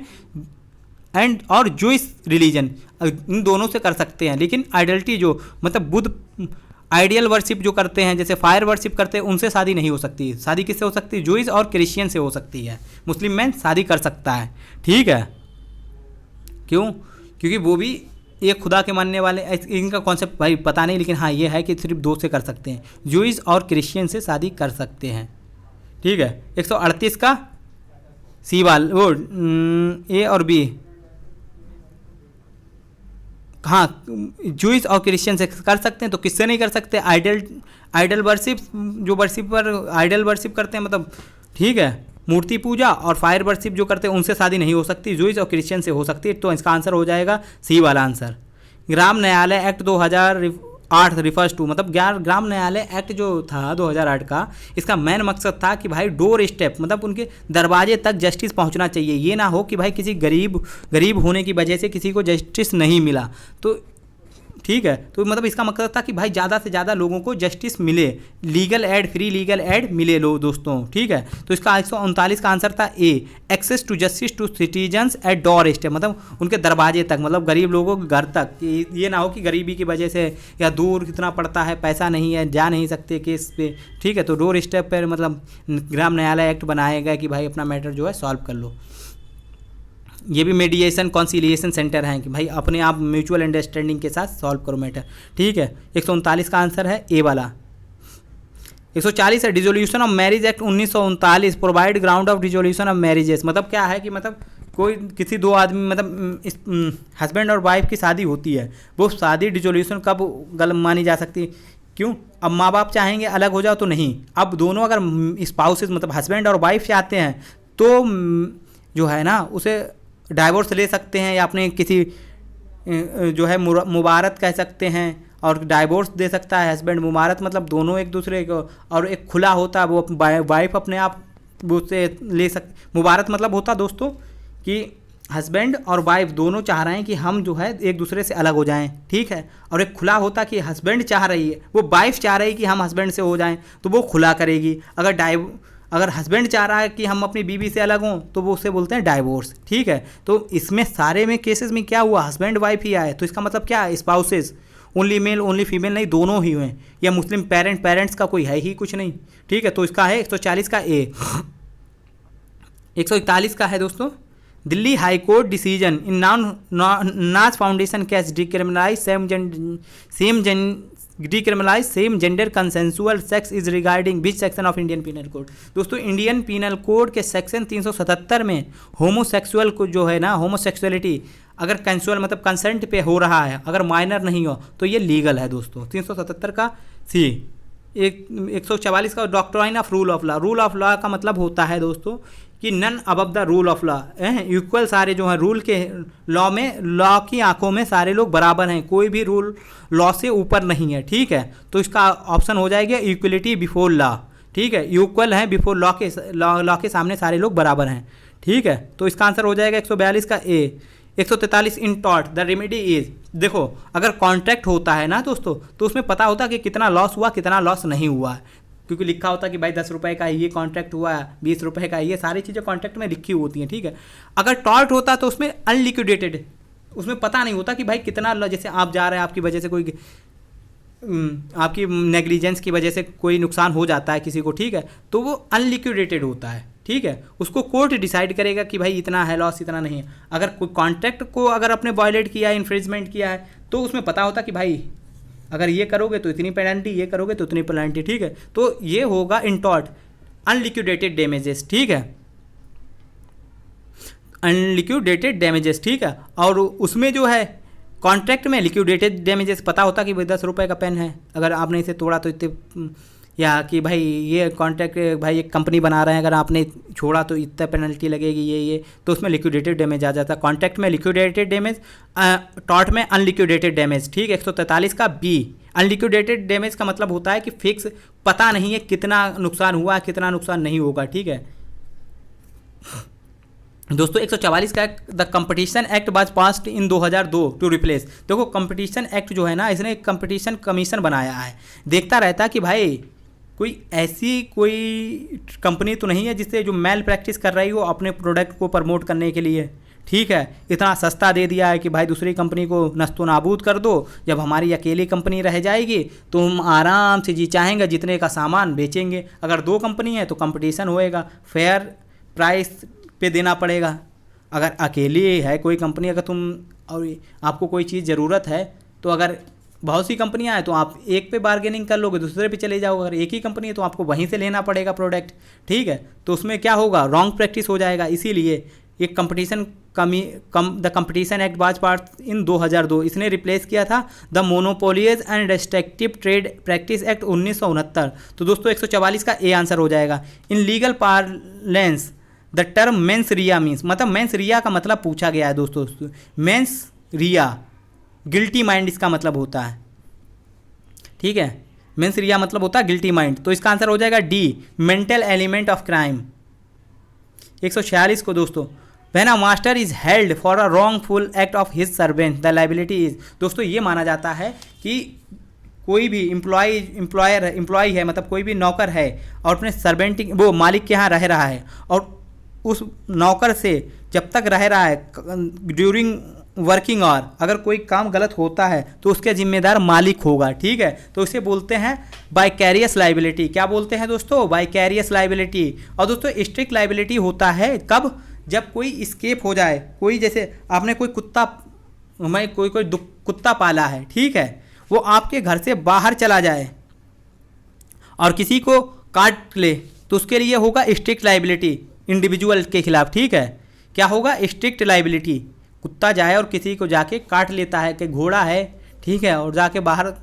एंड और जूइश रिलीजन, इन दोनों से कर सकते हैं। लेकिन आइडल्टी जो मतलब बुद्ध आइडियल वर्शिप जो करते हैं, जैसे फायर वर्शिप करते हैं, उनसे शादी नहीं हो सकती। शादी किससे हो सकती है, जूइश और क्रिश्चियन से हो सकती है। मुस्लिम मैन शादी कर सकता है, ठीक है, क्यों, क्योंकि वो भी एक खुदा के मानने वाले, इनका कॉन्सेप्ट भाई पता नहीं, लेकिन हाँ ये है कि सिर्फ दो से कर सकते हैं, जूइश और क्रिश्चियन से शादी कर सकते हैं, ठीक है। 138 का सी वाल वो ए और बी, हाँ जूइश और क्रिश्चियन से कर सकते हैं, तो किससे नहीं कर सकते, आइडल वर्शिप जो वर्शिपर आइडल वर्शिप करते हैं, मतलब ठीक है, मूर्ति पूजा और फायर वर्शिप जो करते हैं, उनसे शादी नहीं हो सकती, जूइश और क्रिश्चियन से हो सकती है। तो इसका आंसर हो जाएगा सी वाला आंसर। ग्राम न्यायालय एक्ट 2008 रिफर्स टू, मतलब ग्राम न्यायालय एक्ट जो था 2008 का, इसका मेन मकसद था कि भाई डोर स्टेप, मतलब उनके दरवाजे तक जस्टिस पहुंचना चाहिए। ये ना हो कि भाई किसी गरीब होने की वजह से किसी को जस्टिस नहीं मिला, तो ठीक है, तो मतलब इसका मकसद था कि भाई ज़्यादा से ज़्यादा लोगों को जस्टिस मिले, legal aid, free legal add मिले लो दोस्तों, ठीक है। तो इसका 139 का आंसर था A, access to justice to citizens at door step, मतलब उनके दरवाजे तक, मतलब गरीब लोगों के घर तक। ये ना हो कि गरीबी की वजह से या दूर कितना पड़ता है, पैसा नहीं है, जा नहीं सकते केस पे, ठीक है, तो डोर स्टेप पर मतलब ग्राम न्यायालय एक्ट बनाया गया कि भाई अपना मैटर जो है सॉल्व कर लो। ये भी मेडिएशन कॉन्सिलिएशन सेंटर हैं कि भाई अपने आप म्यूचुअल अंडरस्टैंडिंग के साथ सॉल्व करो मैटर, ठीक है। 139 का आंसर है ए वाला। 140 है dissolution of marriage act 1939 provide ground of dissolution of marriages. मतलब क्या है कि मतलब कोई किसी दो आदमी मतलब हस्बैंड और वाइफ की शादी होती है, वो शादी डिसोल्यूशन कब गलत मानी जा सकती है? क्यों? अब माँ बाप चाहेंगे अलग हो जाओ तो नहीं, अब दोनों अगर स्पाउसेस मतलब हस्बैंड और वाइफ चाहते हैं तो जो है ना उसे डाइवोर्स ले सकते हैं, या अपने किसी जो है मुबारत कह सकते हैं और डाइवोर्स दे सकता है हस्बैंड। मुबारत मतलब दोनों एक दूसरे को, और एक खुला होता है वो वाइफ अपने आप वो से ले मुबारत मतलब होता दोस्तों कि हस्बैंड और वाइफ दोनों चाह रहे हैं कि हम जो है एक दूसरे से अलग हो जाएं, ठीक है। और एक खुला होता कि हस्बैंड चाह रही है, वो वाइफ चाह रही है कि हम हस्बैंड से हो जाएं तो वो खुला करेगी। अगर हस्बैंड चाह रहा है कि हम अपनी बीवी से अलग हों तो वो उसे बोलते हैं डाइवोर्स, ठीक है। तो इसमें सारे में केसेस में क्या हुआ, हस्बैंड वाइफ ही आए, तो इसका मतलब क्या है, spouses, only mail only female नहीं, दोनों ही हुए, या मुस्लिम पेरेंट्स का कोई है ही कुछ नहीं, ठीक है। तो इसका है 140 का ए। 141 का है दोस्तों, Delhi high court decision in Naz foundation case decriminalize same gender consensual sex is regarding which section of Indian penal code. दोस्तों इंडियन पीनल कोड के सेक्शन 377 में होमोसेक्सुअल को जो है ना, होमोसेक्सुअलिटी अगर कंसेंसुअल मतलब कंसेंट पे हो रहा है, अगर माइनर नहीं हो तो ये लीगल है दोस्तों। 377 का सी। 144 का doctrine of rule of law. Rule of law का मतलब होता है दोस्तों कि none above the rule of law, equal सारे जो हैं रूल के, लॉ में, लॉ की आंखों में सारे लोग बराबर हैं, कोई भी रूल लॉ से ऊपर नहीं है, ठीक है। तो इसका ऑप्शन हो जाएगा इक्वलिटी बिफोर लॉ, ठीक है। इक्वल है बिफोर लॉ के सामने सारे लोग बराबर हैं, ठीक है। तो इसका आंसर हो जाएगा 142 का ए। 143 इन टॉट द रेमेडी इज। देखो अगर कॉन्ट्रैक्ट होता है ना दोस्तों तो उसमें पता होता कि कितना लॉस हुआ कितना लॉस नहीं हुआ, क्योंकि लिखा होता कि भाई 10 रुपये का ये कॉन्ट्रैक्ट हुआ, 20 रुपये का, ये सारी चीज़ें कॉन्ट्रैक्ट में लिखी होती हैं, ठीक है। अगर टॉर्ट होता तो उसमें अनलिक्विडेटेड, उसमें पता नहीं होता कि भाई कितना, जैसे आप जा रहे हैं, आपकी वजह से कोई आपकी नेग्लिजेंस की वजह से कोई नुकसान हो जाता है किसी को, ठीक है, तो वो अनलिक्विडेटेड होता है, ठीक है। उसको कोर्ट डिसाइड करेगा कि भाई इतना है लॉस, इतना नहीं है। अगर कोई कॉन्ट्रैक्ट को अगर आपने वायलेट किया है, इन्फ्रिंजमेंट किया है, तो उसमें पता होता कि भाई अगर ये करोगे तो इतनी पेनल्टी, ये करोगे तो इतनी पेनल्टी, ठीक है। तो ये होगा इन टॉट अनलिक्विडेटेड डैमेजेस, ठीक है, अनलिक्विडेटेड डैमेजेस, ठीक है। और उसमें जो है कॉन्ट्रैक्ट में लिक्विडेटेड डैमेजेस पता होता कि भाई 10 रुपये का पेन है, अगर आपने इसे तोड़ा तो इतने, या कि भाई ये कॉन्ट्रैक्ट भाई एक कंपनी बना रहे हैं, अगर आपने छोड़ा तो इतना पेनल्टी लगेगी, ये तो उसमें लिक्विडेटेड डैमेज आ जाता है। कॉन्ट्रैक्ट में लिक्विडेटेड डैमेज, टॉर्ट में अनलिक्विडेटेड डैमेज, ठीक है। 143 का बी। अनलिक्विडेटेड डैमेज का मतलब होता है कि फिक्स पता नहीं है कितना नुकसान हुआ कितना नुकसान नहीं होगा, ठीक है दोस्तों। 144 का the competition act was passed in 2002 to replace. देखो कंपटीशन एक्ट जो है ना, इसने एक कंपटीशन कमीशन बनाया है, देखता रहता है कि भाई कोई ऐसी कोई कंपनी तो नहीं है जिससे जो मेल प्रैक्टिस कर रही हो अपने प्रोडक्ट को प्रमोट करने के लिए, ठीक है। इतना सस्ता दे दिया है कि भाई दूसरी कंपनी को नस्तो नाबूद कर दो, जब हमारी अकेली कंपनी रह जाएगी तो हम आराम से जी चाहेंगे जितने का सामान बेचेंगे। अगर 2 कंपनी है तो कंपटीशन होएगा, फेयर प्राइस पे देना पड़ेगा। अगर अकेली है कोई कंपनी, अगर तुम और आपको कोई चीज़ ज़रूरत है तो अगर बहुत सी कंपनियां हैं तो आप एक पे बार्गेनिंग कर लोगे, दूसरे पे चले जाओगे। अगर एक ही कंपनी है तो आपको वहीं से लेना पड़ेगा प्रोडक्ट, ठीक है। तो उसमें क्या होगा, रॉन्ग प्रैक्टिस हो जाएगा। इसीलिए ये competition the competition act was pass in 2002, इसने रिप्लेस किया था the monopolies and restrictive trade practice act 1969। तो दोस्तों 144 का ए आंसर हो जाएगा। In legal parlance the term mens rea means, मतलब मेंस रिया का मतलब पूछा गया है दोस्तों। मेंस रिया गिल्टी माइंड इसका मतलब होता है, ठीक है। मेंस रिया मतलब होता है गिल्टी माइंड, तो इसका आंसर हो जाएगा D, mental element of crime. 146 को दोस्तों, when a master is held for a wrongful act of his servant the liability is. दोस्तों ये माना जाता है कि कोई भी एम्प्लॉय है, मतलब कोई भी नौकर है और अपने सर्वेंट वो मालिक के यहाँ रह रहा है, और उस नौकर से जब तक रह रहा है ड्यूरिंग वर्किंग आवर अगर कोई काम गलत होता है तो उसके जिम्मेदार मालिक होगा, ठीक है। तो इसे बोलते हैं वाइकेरियस लाइबिलिटी। क्या बोलते हैं दोस्तों, वाइकेरियस लाइबिलिटी। और दोस्तों स्ट्रिक्ट लाइबिलिटी होता है कब, जब कोई स्केप हो जाए, कोई जैसे आपने कोई कुत्ता कुत्ता पाला है, ठीक है, वो आपके घर से बाहर चला जाए और किसी को काट ले, तो उसके लिए होगा स्ट्रिक्ट लाइबिलिटी इंडिविजुअल के खिलाफ, ठीक है। क्या होगा? Strict liability. कुत्ता जाए और किसी को जाके काट लेता है, कि घोड़ा है, ठीक है, और जाके बाहर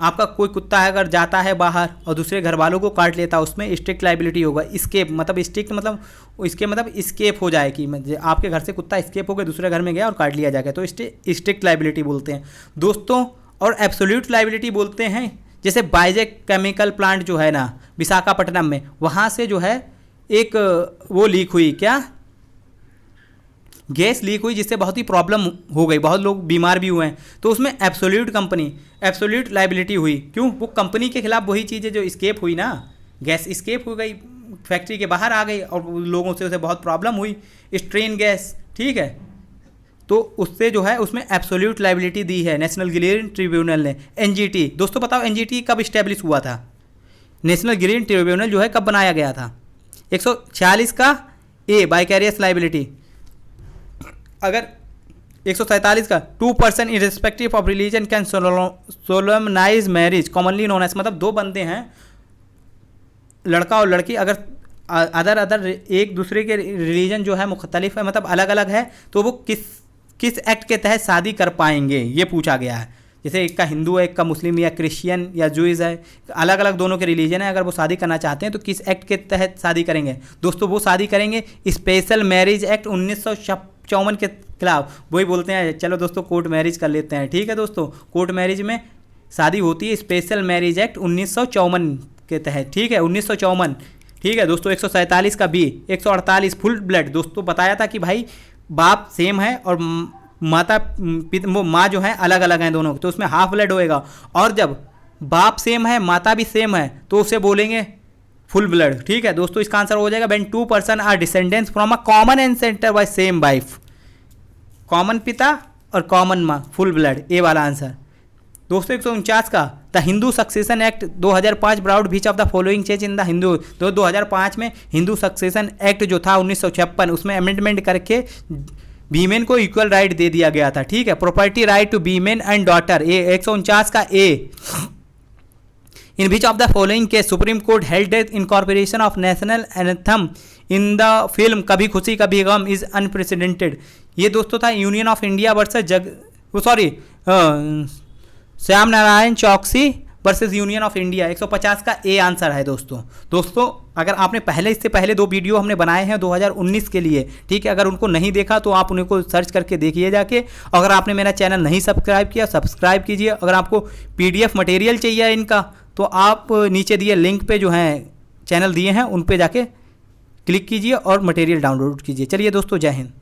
आपका कोई कुत्ता है अगर जाता है बाहर और दूसरे घर वालों को काट लेता है, उसमें स्ट्रिक्ट लाइबिलिटी होगा। स्केप मतलब स्ट्रिक्ट मतलब इसके मतलब स्केप हो जाए, कि आपके घर से कुत्ता स्केप हो गया, दूसरे घर में गया और काट लिया जाएगा, तो स्ट्रिक्ट लाइबिलिटी बोलते हैं दोस्तों। और एब्सोल्यूट लाइबिलिटी बोलते हैं, जैसे बाइजेक केमिकल प्लांट जो है ना विशाखापट्टनम में, वहाँ से जो है एक वो लीक हुई, क्या गैस लीक हुई, जिससे बहुत ही प्रॉब्लम हो गई, बहुत लोग बीमार भी हुए हैं, तो उसमें एब्सोल्यूट लाइबिलिटी हुई। क्यों? वो कंपनी के खिलाफ वही चीज़ें जो स्केप हुई ना, गैस स्केप हो गई, फैक्ट्री के बाहर आ गई और लोगों से उसे बहुत प्रॉब्लम हुई, स्ट्रेन गैस, ठीक है, तो उससे जो है उसमें एब्सोल्यूट लाइबिलिटी दी है नेशनल ग्रीन ट्रिब्यूनल ने। एनजीटी दोस्तों बताओ, एनजीटी कब इस्टेब्लिश हुआ था? नेशनल ग्रीन ट्रिब्यूनल जो है कब बनाया गया था? 146 का ए वाइकेरियस लाइबिलिटी। अगर 147 का 2 person irrespective of religion can solemnize marriage commonly known as, मतलब दो बंदे हैं, लड़का और लड़की, अगर अदर एक दूसरे के रिलीजन जो है मुख्तलिफ है, मतलब अलग अलग है, तो वो किस एक्ट के तहत शादी कर पाएंगे, ये पूछा गया है। जैसे एक का हिंदू है, एक का मुस्लिम या क्रिश्चियन या जूइस है, अलग अलग दोनों के रिलीजन है, अगर वो शादी करना चाहते हैं तो किस एक्ट के तहत शादी करेंगे? दोस्तों वो शादी करेंगे स्पेशल मैरिज एक्ट 1954 के खिलाफ। वही बोलते हैं, चलो दोस्तों कोर्ट मैरिज कर लेते हैं, ठीक है दोस्तों, कोर्ट मैरिज में शादी होती है स्पेशल मैरिज एक्ट 1954 के तहत, ठीक है, 1954, ठीक है दोस्तों। 147 का बी। 148 फुल ब्लड, दोस्तों बताया था कि भाई बाप सेम है और माँ जो है अलग अलग हैं दोनों, तो उसमें हाफ ब्लड होएगा। और जब बाप सेम है माता भी सेम है तो उसे बोलेंगे फुल ब्लड, ठीक है दोस्तों। इसका आंसर हो जाएगा when 2 person are descendants from a common ancestor by same wife, common पिता और कॉमन माँ, फुल ब्लड, ए वाला आंसर। दोस्तों 149 का the Hindu succession act 2005 brought which of the following change in the Hindu. तो 2005 में हिंदू सक्सेशन एक्ट जो था 1956, उसमें अमेंडमेंट करके वीमेन को इक्वल राइट दे दिया गया था, ठीक है, property right to women and daughter. A 149 का A. In which of the following case supreme court held that incorporation of national anthem in the film Kabhi Khushi Kabhi Gham is unprecedented. ये दोस्तों था union of India versus Shyam Narayan Chouksey versus union of India. 150 का ए आंसर है दोस्तों। अगर आपने इससे पहले 2 वीडियो हमने बनाए हैं 2019 के लिए, ठीक है, अगर उनको नहीं देखा तो आप उनको सर्च करके देखिए जाके। अगर आपने मेरा चैनल नहीं सब्सक्राइब किया, सब्सक्राइब कीजिए। अगर आपको PDF मटेरियल चाहिए इनका, तो आप नीचे दिए लिंक पे जो है चैनल दिए हैं उन पे जाके क्लिक कीजिए और मटेरियल डाउनलोड कीजिए। चलिए दोस्तों, जय हिंद।